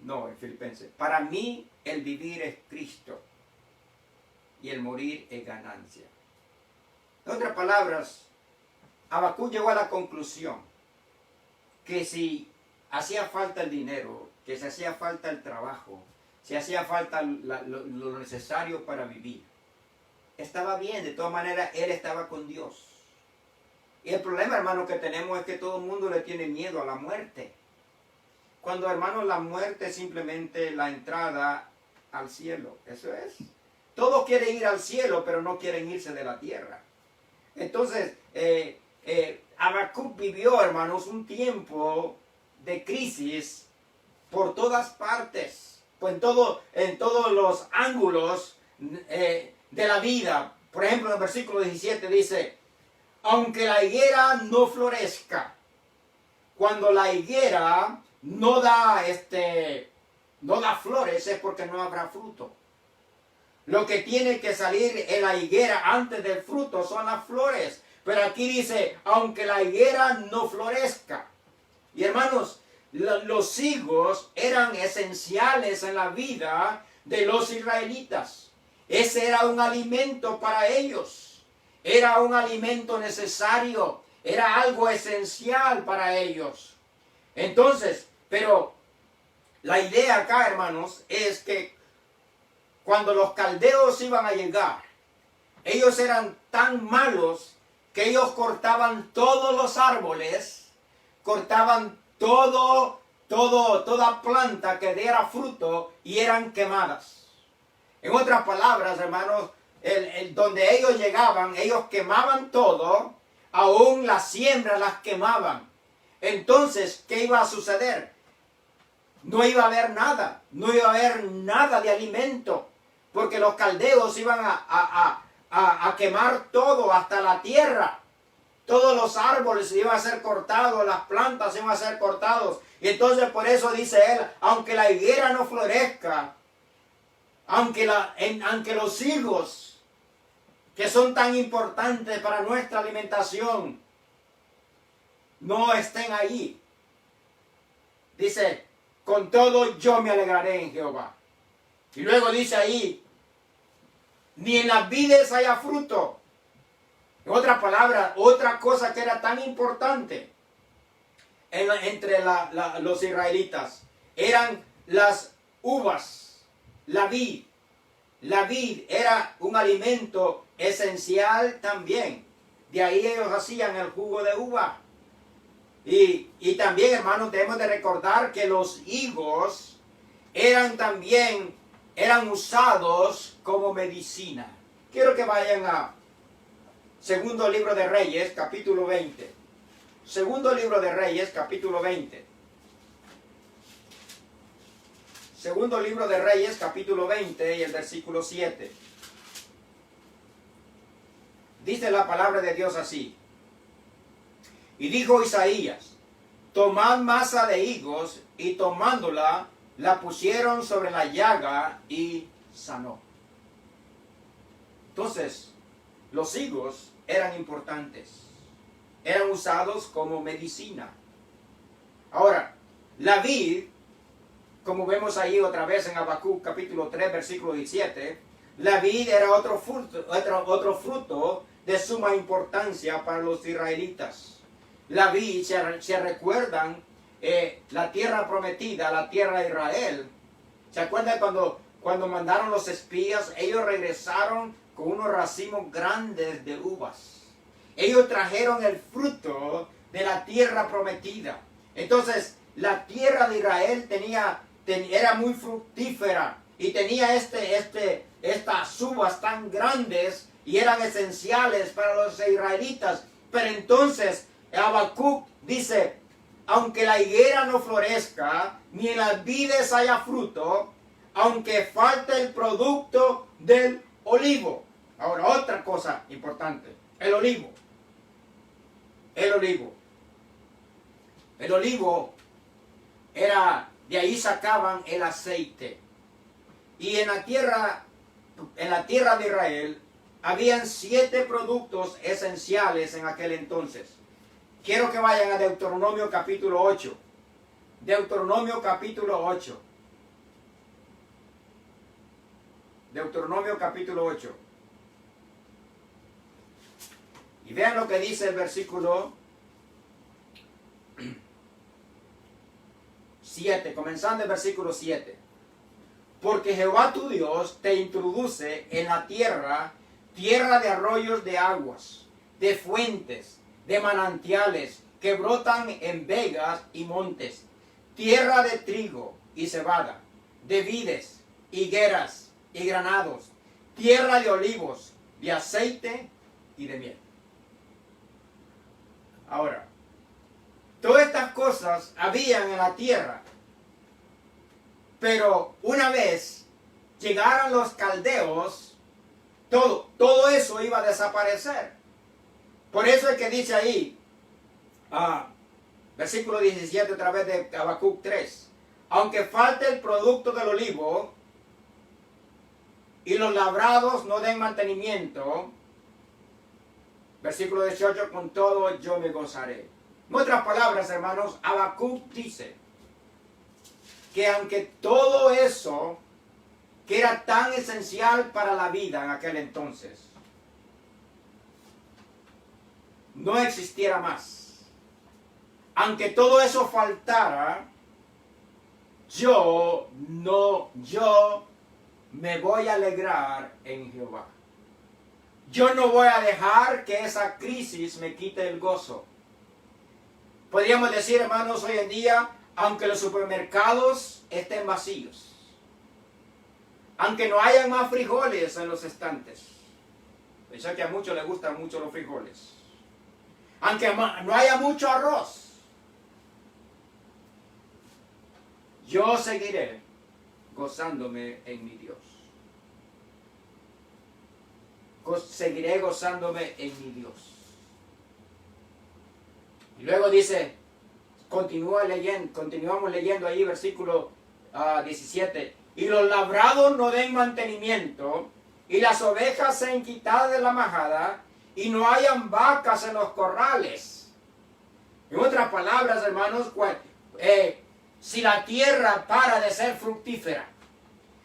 no, en Filipenses, para mí el vivir es Cristo y el morir es ganancia. En otras palabras, Habacuc llegó a la conclusión que si hacía falta el dinero, que si hacía falta el trabajo, si hacía falta lo necesario para vivir, estaba bien, de todas maneras él estaba con Dios. Y el problema, hermano, que tenemos es que todo el mundo le tiene miedo a la muerte. Cuando, hermano, la muerte es simplemente la entrada al cielo. Eso es. Todos quieren ir al cielo, pero no quieren irse de la tierra. Entonces, Habacuc vivió, hermanos, un tiempo de crisis por todas partes, pues en todos los ángulos de la vida. Por ejemplo, en el versículo 17 dice, aunque la higuera no florezca, cuando la higuera no da flores es porque no habrá fruto. Lo que tiene que salir en la higuera antes del fruto son las flores. Pero aquí dice, aunque la higuera no florezca. Y hermanos, los higos eran esenciales en la vida de los israelitas. Ese era un alimento para ellos. Era un alimento necesario. Era algo esencial para ellos. Entonces, pero la idea acá, hermanos, es que cuando los caldeos iban a llegar, ellos eran tan malos que ellos cortaban todos los árboles, cortaban toda planta que diera fruto y eran quemadas. En otras palabras, hermanos, donde ellos llegaban, ellos quemaban todo, aún las siembras las quemaban. Entonces, ¿qué iba a suceder? No iba a haber nada, no iba a haber nada de alimento, porque los caldeos iban a quemar todo, hasta la tierra. Todos los árboles iban a ser cortados, las plantas iban a ser cortados. Y entonces por eso dice él, aunque la higuera no florezca, aunque los higos, que son tan importantes para nuestra alimentación, no estén allí. Dice, con todo yo me alegraré en Jehová. Y luego dice ahí, ni en las vides haya fruto. En otras palabras, otra cosa que era tan importante entre los israelitas eran las uvas, la vid. la vid era un alimento esencial también. De ahí ellos hacían el jugo de uva. Y también, hermanos, debemos de recordar que los higos eran usados como medicina. Quiero que vayan a Segundo Libro de Reyes, capítulo 20. Segundo Libro de Reyes, capítulo 20. Segundo Libro de Reyes, capítulo 20 y el versículo 7. Dice la palabra de Dios así. Y dijo Isaías, tomad masa de higos, y tomándola, la pusieron sobre la llaga y sanó. Entonces, los higos eran importantes. Eran usados como medicina. Ahora, la vid, como vemos ahí otra vez en Habacuc capítulo 3, versículo 17, la vid era otro fruto de suma importancia para los israelitas. La vid, se recuerdan, la tierra prometida, la tierra de Israel. ¿Se acuerdan cuando mandaron los espías? Ellos regresaron con unos racimos grandes de uvas. Ellos trajeron el fruto de la tierra prometida. Entonces, la tierra de Israel era muy fructífera y tenía estas uvas tan grandes y eran esenciales para los israelitas. Pero entonces, Habacuc dice, aunque la higuera no florezca, ni en las vides haya fruto, aunque falte el producto del olivo. Ahora, otra cosa importante, el olivo. El olivo era, de ahí sacaban el aceite. Y en la tierra de Israel, habían 7 productos esenciales en aquel entonces. Quiero que vayan a Deuteronomio capítulo 8. Deuteronomio capítulo 8. Deuteronomio capítulo 8. Y vean lo que dice el versículo 7, comenzando el versículo 7. Porque Jehová tu Dios te introduce en la tierra de arroyos de aguas, de fuentes, de manantiales que brotan en vegas y montes, tierra de trigo y cebada, de vides, higueras y granados, tierra de olivos, de aceite y de miel. Ahora, todas estas cosas habían en la tierra, pero una vez llegaran los caldeos, todo eso iba a desaparecer. Por eso es que dice ahí, versículo 17 a través de Habacuc 3, aunque falte el producto del olivo y los labrados no den mantenimiento, versículo 18, con todo yo me gozaré. En otras palabras, hermanos, Habacuc dice que aunque todo eso que era tan esencial para la vida en aquel entonces no existiera más, aunque todo eso faltara, yo me voy a alegrar en Jehová. Yo no voy a dejar que esa crisis me quite el gozo. Podríamos decir, hermanos, hoy en día, aunque los supermercados estén vacíos, aunque no haya más frijoles en los estantes, pensé que a muchos les gustan mucho los frijoles, aunque no haya mucho arroz, yo seguiré gozándome en mi Dios. Seguiré gozándome en mi Dios. Y luego dice, continuamos leyendo ahí versículo 17. Y los labrados no den mantenimiento, y las ovejas sean quitadas de la majada, y no hayan vacas en los corrales. En otras palabras, hermanos, si la tierra para de ser fructífera,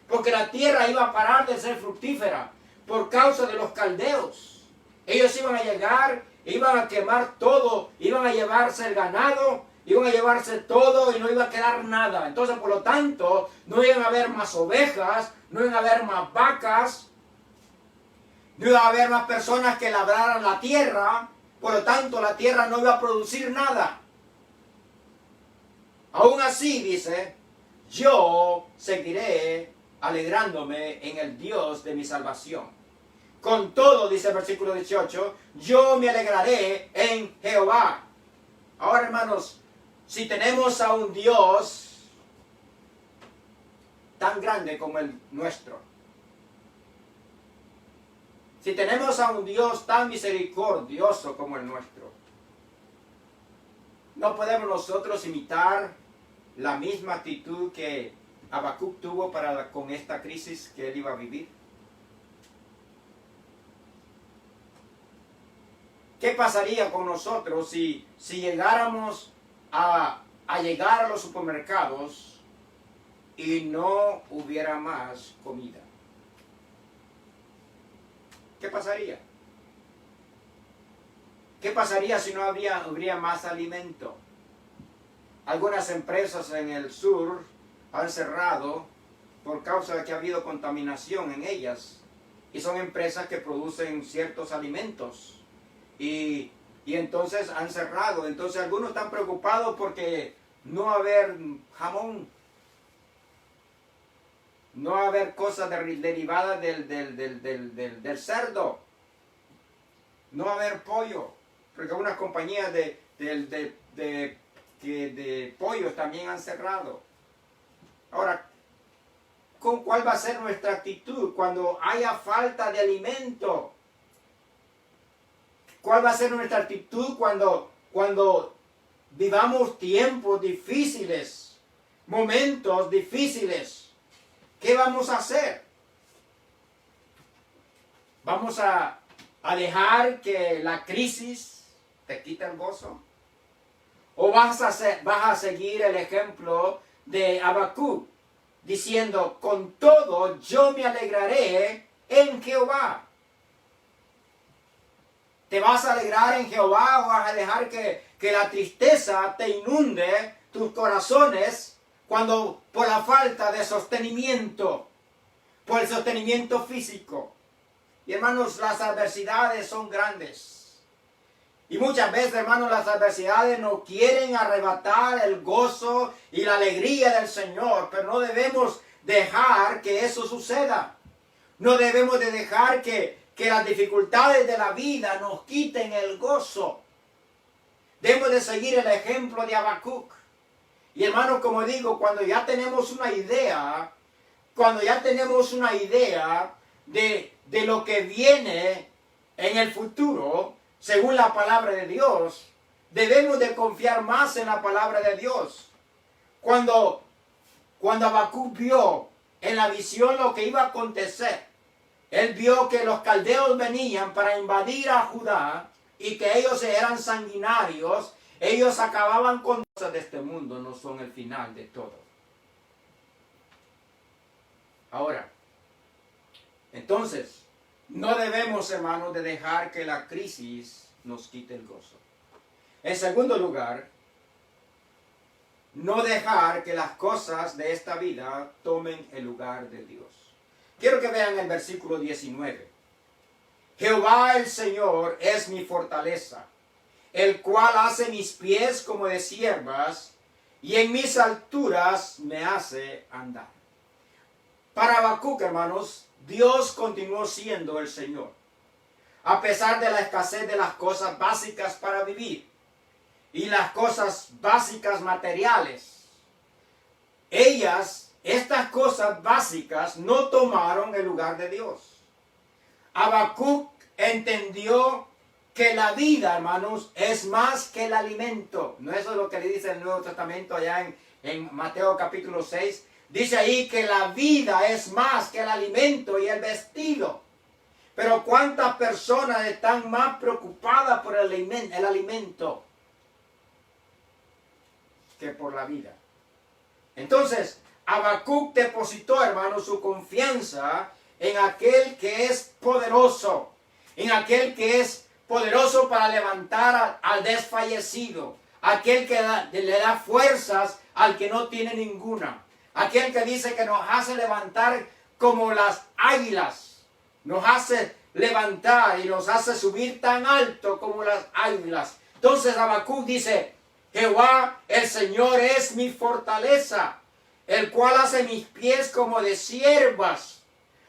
porque la tierra iba a parar de ser fructífera por causa de los caldeos. Ellos iban a llegar, iban a quemar todo, iban a llevarse el ganado,
Iban a llevarse todo y no iba a quedar nada. Entonces, por lo tanto, no iban a haber más ovejas, no iban a haber más vacas, no iba a haber más personas que labraran la tierra. Por lo tanto, la tierra no iba a producir nada. Aún así, dice, yo seguiré alegrándome en el Dios de mi salvación. Con todo, dice el versículo 18, yo me alegraré en Jehová. Ahora, hermanos, si tenemos a un Dios tan grande como el nuestro, si tenemos a un Dios tan misericordioso como el nuestro, ¿no podemos nosotros imitar la misma actitud que Habacuc tuvo con esta crisis que él iba a vivir? ¿Qué pasaría con nosotros si llegáramos a llegar a los supermercados y no hubiera más comida? ¿Qué pasaría? ¿Qué pasaría si no habría más alimento? Algunas empresas en el sur han cerrado por causa de que ha habido contaminación en ellas. Y son empresas que producen ciertos alimentos. Y entonces han cerrado. Entonces algunos están preocupados porque no va a haber jamón. No va a haber cosas derivadas del cerdo. No va a haber pollo. Porque algunas compañías de pollos también han cerrado. Ahora, ¿cuál va a ser nuestra actitud cuando haya falta de alimento? ¿Cuál va a ser nuestra actitud cuando vivamos tiempos difíciles, momentos difíciles? ¿Qué vamos a hacer? ¿Vamos a dejar que la crisis te quite el gozo? ¿O vas a seguir el ejemplo de Habacuc, diciendo, con todo yo me alegraré en Jehová? ¿Te vas a alegrar en Jehová o vas a dejar que la tristeza te inunde tus corazones cuando por la falta de sostenimiento, por el sostenimiento físico? Y hermanos, las adversidades son grandes. Y muchas veces, hermanos, las adversidades nos quieren arrebatar el gozo y la alegría del Señor, pero no debemos dejar que eso suceda. No debemos de dejar que las dificultades de la vida nos quiten el gozo. Debemos de seguir el ejemplo de Habacuc. Y hermanos, como digo, cuando ya tenemos una idea de lo que viene en el futuro, según la palabra de Dios, debemos de confiar más en la palabra de Dios. Cuando Habacuc vio en la visión lo que iba a acontecer, él vio que los caldeos venían para invadir a Judá y que ellos eran sanguinarios, ellos acababan con cosas de este mundo, no son el final de todo. Ahora, entonces, no debemos, hermanos, de dejar que la crisis nos quite el gozo. En segundo lugar, no dejar que las cosas de esta vida tomen el lugar de Dios. Quiero que vean el versículo 19. Jehová el Señor es mi fortaleza, el cual hace mis pies como de ciervas, y en mis alturas me hace andar. Para Habacuc, hermanos, Dios continuó siendo el Señor. A pesar de la escasez de las cosas básicas para vivir y las cosas básicas materiales, estas cosas básicas no tomaron el lugar de Dios. Habacuc entendió que la vida, hermanos, es más que el alimento. ¿No eso es lo que le dice el Nuevo Testamento allá en Mateo capítulo 6? Dice ahí que la vida es más que el alimento y el vestido. Pero ¿cuántas personas están más preocupadas por el alimento que por la vida? Entonces, Habacuc depositó, hermanos, su confianza en aquel que es poderoso, en aquel que es poderoso para levantar al desfallecido, aquel que le da fuerzas al que no tiene ninguna, aquel que dice que nos hace levantar como las águilas, nos hace levantar y nos hace subir tan alto como las águilas. Entonces Habacuc dice, Jehová el Señor es mi fortaleza, el cual hace mis pies como de siervas.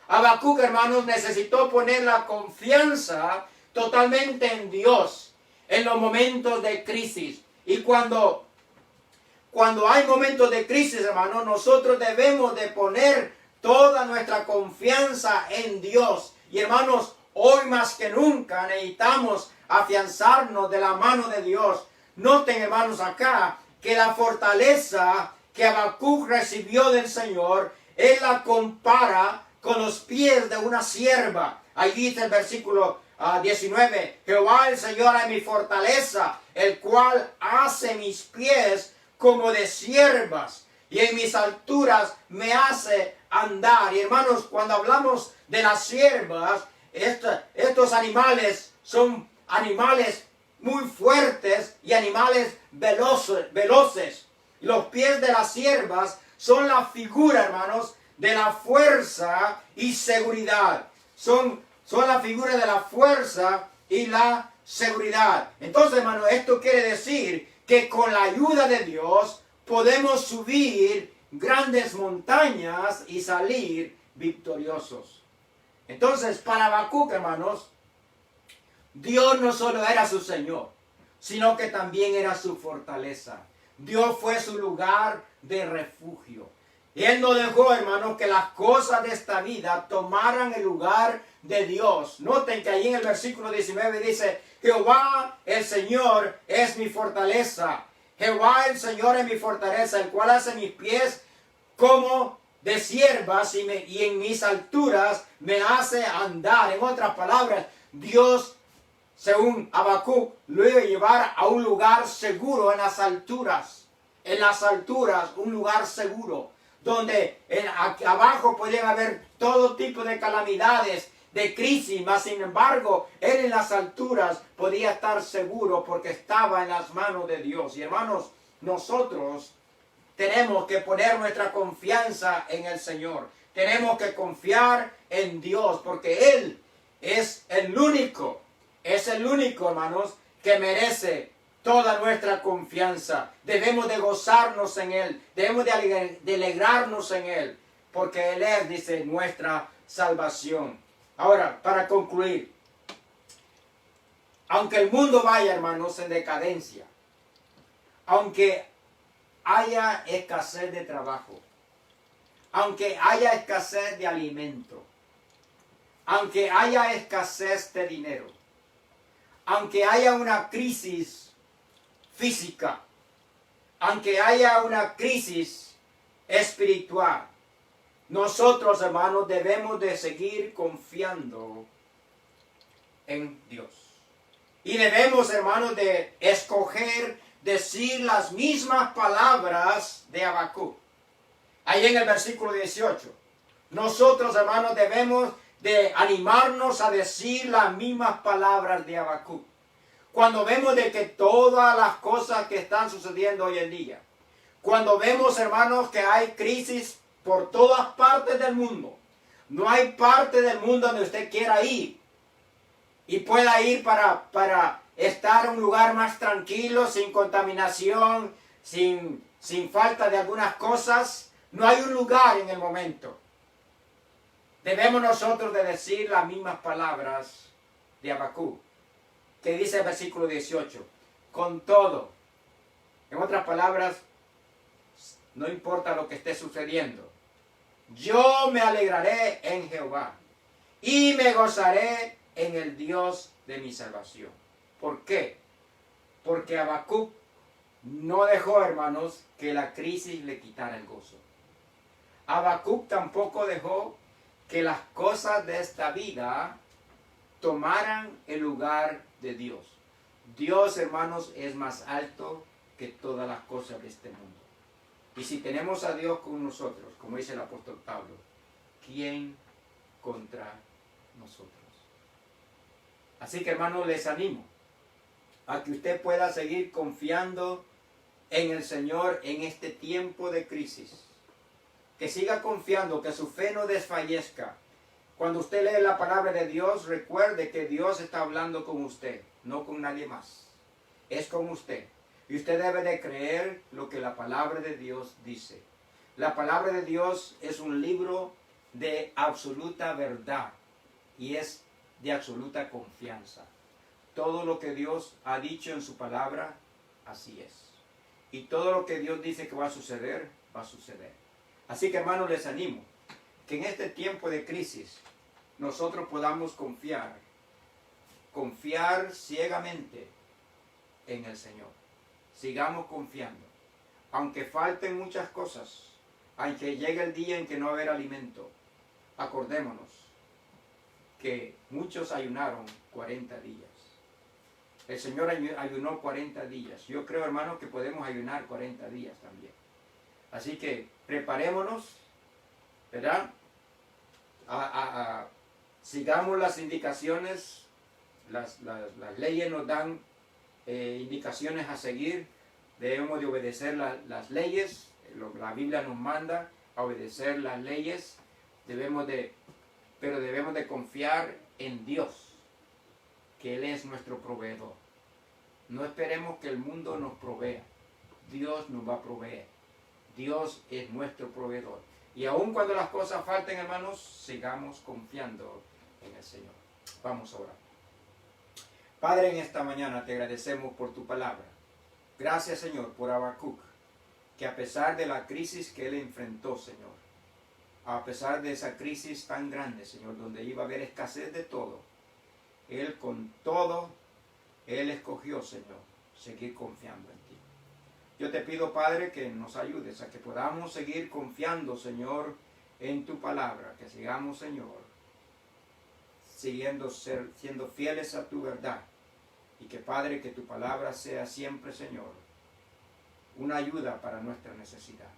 Habacuc, hermanos, necesitó poner la confianza totalmente en Dios en los momentos de crisis. Y cuando hay momentos de crisis, hermanos, nosotros debemos de poner toda nuestra confianza en Dios. Y hermanos, hoy más que nunca necesitamos afianzarnos de la mano de Dios. Noten, hermanos, acá que la fortaleza que Habacuc recibió del Señor, él la compara con los pies de una sierva. Ahí dice el versículo 19, Jehová el Señor es mi fortaleza, el cual hace mis pies como de siervas, y en mis alturas me hace andar. Y hermanos, cuando hablamos de las siervas, estos animales son animales muy fuertes y animales veloces. Los pies de las siervas son la figura, hermanos, de la fuerza y seguridad. Son la figura de la fuerza y la seguridad. Entonces, hermanos, esto quiere decir que con la ayuda de Dios podemos subir grandes montañas y salir victoriosos. Entonces, para Habacuc, hermanos, Dios no solo era su Señor, sino que también era su fortaleza. Dios fue su lugar de refugio. Y Él no dejó, hermanos, que las cosas de esta vida tomaran el lugar de Dios. Noten que ahí en el versículo 19 dice, Jehová el Señor es mi fortaleza. Jehová el Señor es mi fortaleza, el cual hace mis pies como de siervas y en mis alturas me hace andar. En otras palabras, Dios, según Habacuc, lo iba a llevar a un lugar seguro en las alturas. En las alturas, un lugar seguro, donde aquí abajo podían haber todo tipo de calamidades, de crisis, mas sin embargo, él en las alturas podía estar seguro porque estaba en las manos de Dios. Y hermanos, nosotros tenemos que poner nuestra confianza en el Señor. Tenemos que confiar en Dios porque Él es el único, hermanos, que merece toda nuestra confianza. Debemos de gozarnos en Él, debemos de alegrarnos en Él, porque Él es, dice, nuestra salvación. Ahora, para concluir, aunque el mundo vaya, hermanos, en decadencia, aunque haya escasez de trabajo, aunque haya escasez de alimento, aunque haya escasez de dinero, aunque haya una crisis física, aunque haya una crisis espiritual, nosotros, hermanos, debemos de seguir confiando en Dios. Y debemos, hermanos, de escoger decir las mismas palabras de Habacuc. Ahí en el versículo 18. Nosotros, hermanos, debemos de animarnos a decir las mismas palabras de Habacuc. Cuando vemos de que todas las cosas que están sucediendo hoy en día, cuando vemos, hermanos, que hay crisis por todas partes del mundo, no hay parte del mundo donde usted quiera ir y pueda ir para estar en un lugar más tranquilo, sin contaminación, sin falta de algunas cosas. No hay un lugar en el momento. Debemos nosotros de decir las mismas palabras de Habacuc, que dice el versículo 18, con todo. En otras palabras, no importa lo que esté sucediendo, yo me alegraré en Jehová y me gozaré en el Dios de mi salvación. ¿Por qué? Porque Habacuc no dejó, hermanos, que la crisis le quitara el gozo. Habacuc tampoco dejó que las cosas de esta vida tomaran el lugar de Dios. Dios, hermanos, es más alto que todas las cosas de este mundo. Y si tenemos a Dios con nosotros, como dice el apóstol Pablo, ¿quién contra nosotros? Así que, hermanos, les animo a que usted pueda seguir confiando en el Señor en este tiempo de crisis. Que siga confiando, que su fe no desfallezca. Cuando usted lee la palabra de Dios, recuerde que Dios está hablando con usted, no con nadie más. Es con usted. Y usted debe de creer lo que la palabra de Dios dice. La palabra de Dios es un libro de absoluta verdad y es de absoluta confianza. Todo lo que Dios ha dicho en su palabra, así es. Y todo lo que Dios dice que va a suceder, va a suceder. Así que, hermanos, les animo que en este tiempo de crisis nosotros podamos confiar ciegamente en el Señor. Sigamos confiando. Aunque falten muchas cosas, aunque llegue el día en que no va a haber alimento, acordémonos que muchos ayunaron 40 días. El Señor ayunó 40 días. Yo creo, hermano, que podemos ayunar 40 días también. Así que preparémonos, ¿verdad? Sigamos las indicaciones. Las leyes nos dan indicaciones a seguir. Debemos de obedecer las leyes. La Biblia nos manda a obedecer las leyes. Pero debemos de confiar en Dios, que Él es nuestro proveedor. No esperemos que el mundo nos provea. Dios nos va a proveer. Dios es nuestro proveedor. Y aun cuando las cosas falten, hermanos, sigamos confiando en el Señor. Vamos a orar. Padre, en esta mañana te agradecemos por tu palabra. Gracias, Señor, por Habacuc, que a pesar de la crisis que él enfrentó, Señor, a pesar de esa crisis tan grande, Señor, donde iba a haber escasez de todo, él con todo, él escogió, Señor, seguir confiando en ti. Yo te pido, Padre, que nos ayudes a que podamos seguir confiando, Señor, en tu palabra, que sigamos, Señor, siendo fieles a tu verdad, y que, Padre, que tu palabra sea siempre, Señor, una ayuda para nuestra necesidad.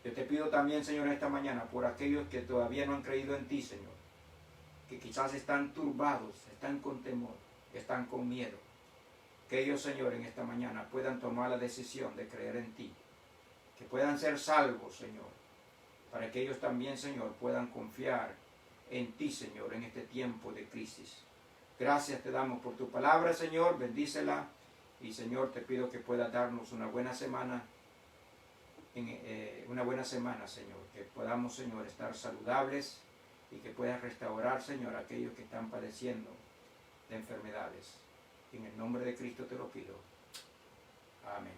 Yo te pido también, Señor, esta mañana, por aquellos que todavía no han creído en ti, Señor, que quizás están turbados, están con temor, están con miedo. Que ellos, Señor, en esta mañana puedan tomar la decisión de creer en ti. Que puedan ser salvos, Señor, para que ellos también, Señor, puedan confiar en ti, Señor, en este tiempo de crisis. Gracias te damos por tu palabra, Señor, bendícela. Y, Señor, te pido que puedas darnos una buena semana, Señor. Que podamos, Señor, estar saludables y que puedas restaurar, Señor, a aquellos que están padeciendo de enfermedades. En el nombre de Cristo te lo pido. Amén.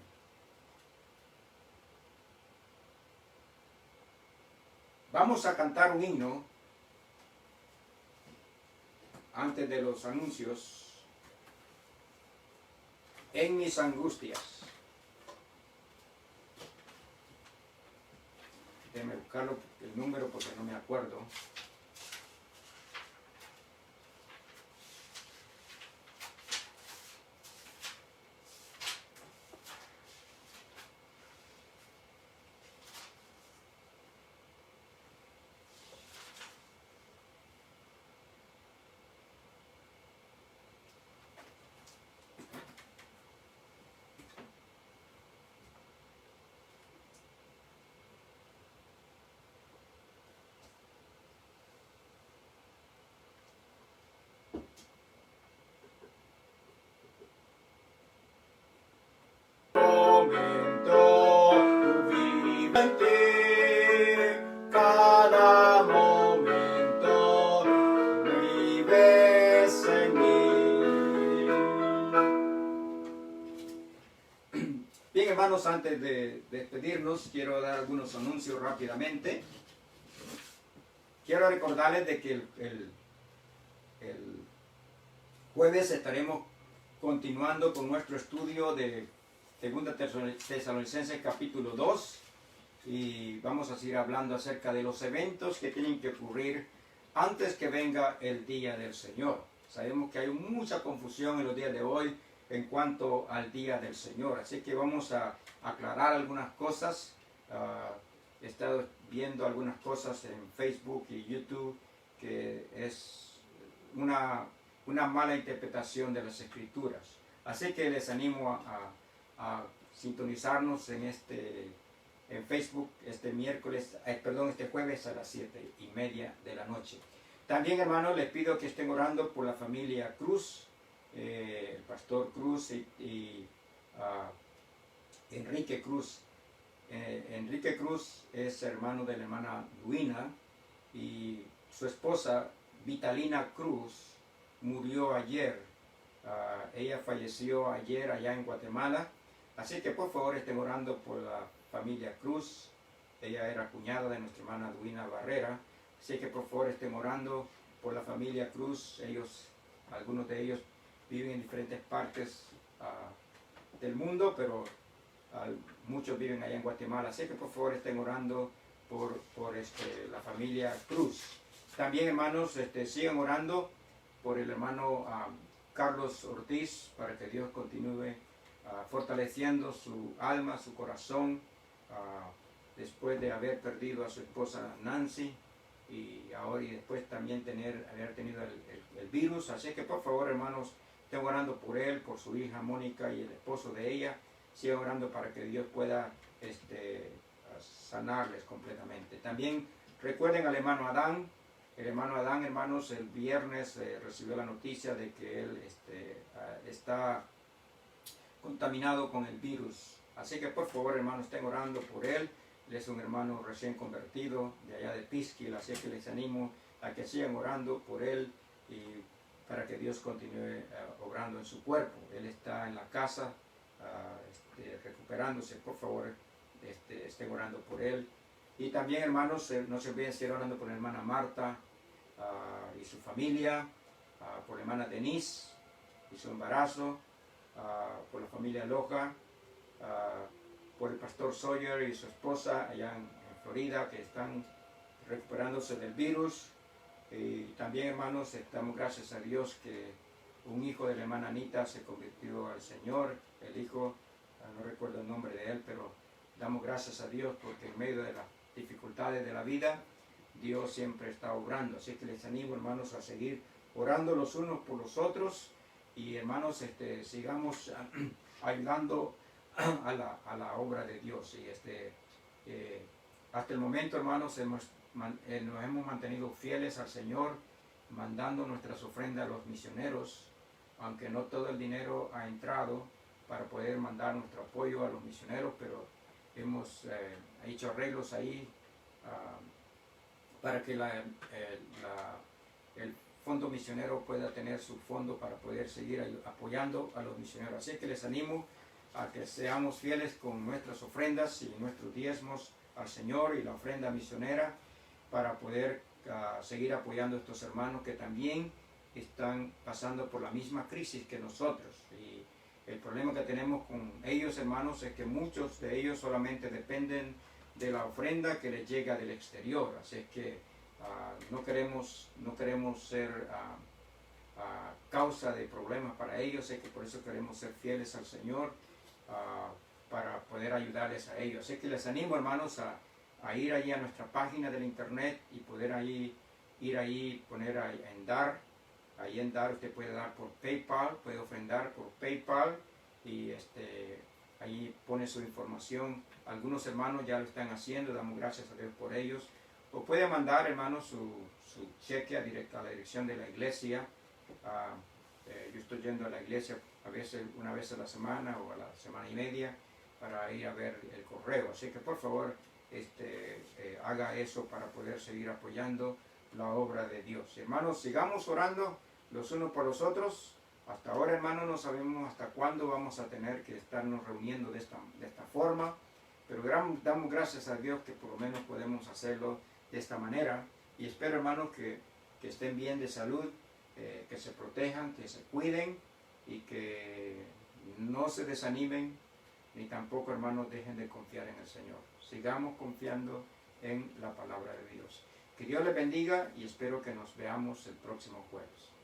Vamos a cantar un himno antes de los anuncios. En mis angustias. Déjame buscarlo, el número, porque no me acuerdo. Cada momento vives en mí. Bien, hermanos, antes de despedirnos, quiero dar algunos anuncios rápidamente. Quiero recordarles de que el jueves estaremos continuando con nuestro estudio de 2 Tesalonicenses capítulo 2 y vamos a seguir hablando acerca de los eventos que tienen que ocurrir antes que venga el día del Señor. Sabemos que hay mucha confusión en los días de hoy en cuanto al día del Señor, así que vamos a aclarar algunas cosas. He estado viendo algunas cosas en Facebook y YouTube que es una mala interpretación de las Escrituras.
Así que les animo a sintonizarnos en Facebook este jueves a las 7:30 de la noche. También, hermanos, les pido que estén orando por la familia Cruz, el pastor Cruz y Enrique Cruz. Enrique Cruz es hermano de la hermana Luina y su esposa Vitalina Cruz murió ayer. Ella falleció ayer allá en Guatemala. Así que por favor estén orando por la familia Cruz. Ella era cuñada de nuestra hermana Luina Barrera. Así que por favor estén orando por la familia Cruz. Algunos de ellos viven en diferentes partes del mundo, pero muchos viven allá en Guatemala. Así que por favor estén orando por la familia Cruz. También, hermanos, sigan orando por el hermano Carlos Ortiz, para que Dios continúe fortaleciendo su alma, su corazón, después de haber perdido a su esposa Nancy y después también haber tenido el virus. Así que por favor, hermanos, estén orando por él, por su hija Mónica y el esposo de ella. Sigan orando para que Dios pueda sanarles completamente. También recuerden al hermano Adán. El hermano Adán, hermanos, el viernes recibió la noticia de que él está contaminado con el virus. Así que por favor, hermanos, estén orando por él. Él es un hermano recién convertido de allá de Pisquil, así que les animo a que sigan orando por él y para que Dios continúe obrando en su cuerpo. Él está en la casa recuperándose. Por favor, estén orando por él. Y también, hermanos, no se olviden de seguir orando por la hermana Marta y su familia, por la hermana Denise y su embarazo, por la familia Loja, por el pastor Sawyer y su esposa allá en Florida, que están recuperándose del virus. Y también, hermanos, damos gracias a Dios que un hijo de la hermana Anita se convirtió al Señor. El hijo, no recuerdo el nombre de él, pero damos gracias a Dios porque en medio de las dificultades de la vida, Dios siempre está obrando. Así que les animo, hermanos, a seguir orando los unos por los otros. Y, hermanos, sigamos ayudando a la obra de Dios. Y hasta el momento, hermanos, nos hemos mantenido fieles al Señor, mandando nuestras ofrendas a los misioneros, aunque no todo el dinero ha entrado para poder mandar nuestro apoyo a los misioneros, pero hemos hecho arreglos ahí para que el fondo misionero pueda tener su fondo para poder seguir apoyando a los misioneros. Así que les animo a que seamos fieles con nuestras ofrendas y nuestros diezmos al Señor y la ofrenda misionera para poder seguir apoyando a estos hermanos que también están pasando por la misma crisis que nosotros. Y el problema que tenemos con ellos, hermanos, es que muchos de ellos solamente dependen de la ofrenda que les llega del exterior. Así es que no queremos ser causa de problemas para ellos. Es que por eso queremos ser fieles al Señor para poder ayudarles a ellos. Así que les animo, hermanos, a ir allí a nuestra página del internet y poder ir ahí, poner en dar. Ahí en dar usted puede dar por PayPal, puede ofrendar por PayPal y ahí pone su información. Algunos hermanos ya lo están haciendo, damos gracias a Dios por ellos. O puede mandar, hermanos, su cheque a la dirección de la iglesia. Yo estoy yendo a la iglesia a veces una vez a la semana o a la semana y media para ir a ver el correo. Así que por favor haga eso para poder seguir apoyando la obra de Dios. Hermanos, sigamos orando los unos por los otros. Hasta ahora, hermanos, no sabemos hasta cuándo vamos a tener que estarnos reuniendo de esta forma, pero damos gracias a Dios que por lo menos podemos hacerlo de esta manera. Y espero, hermanos, que estén bien de salud, que se protejan, que se cuiden y que no se desanimen, ni tampoco, hermanos, dejen de confiar en el Señor. Sigamos confiando en la palabra de Dios. Que Dios les bendiga y espero que nos veamos el próximo jueves.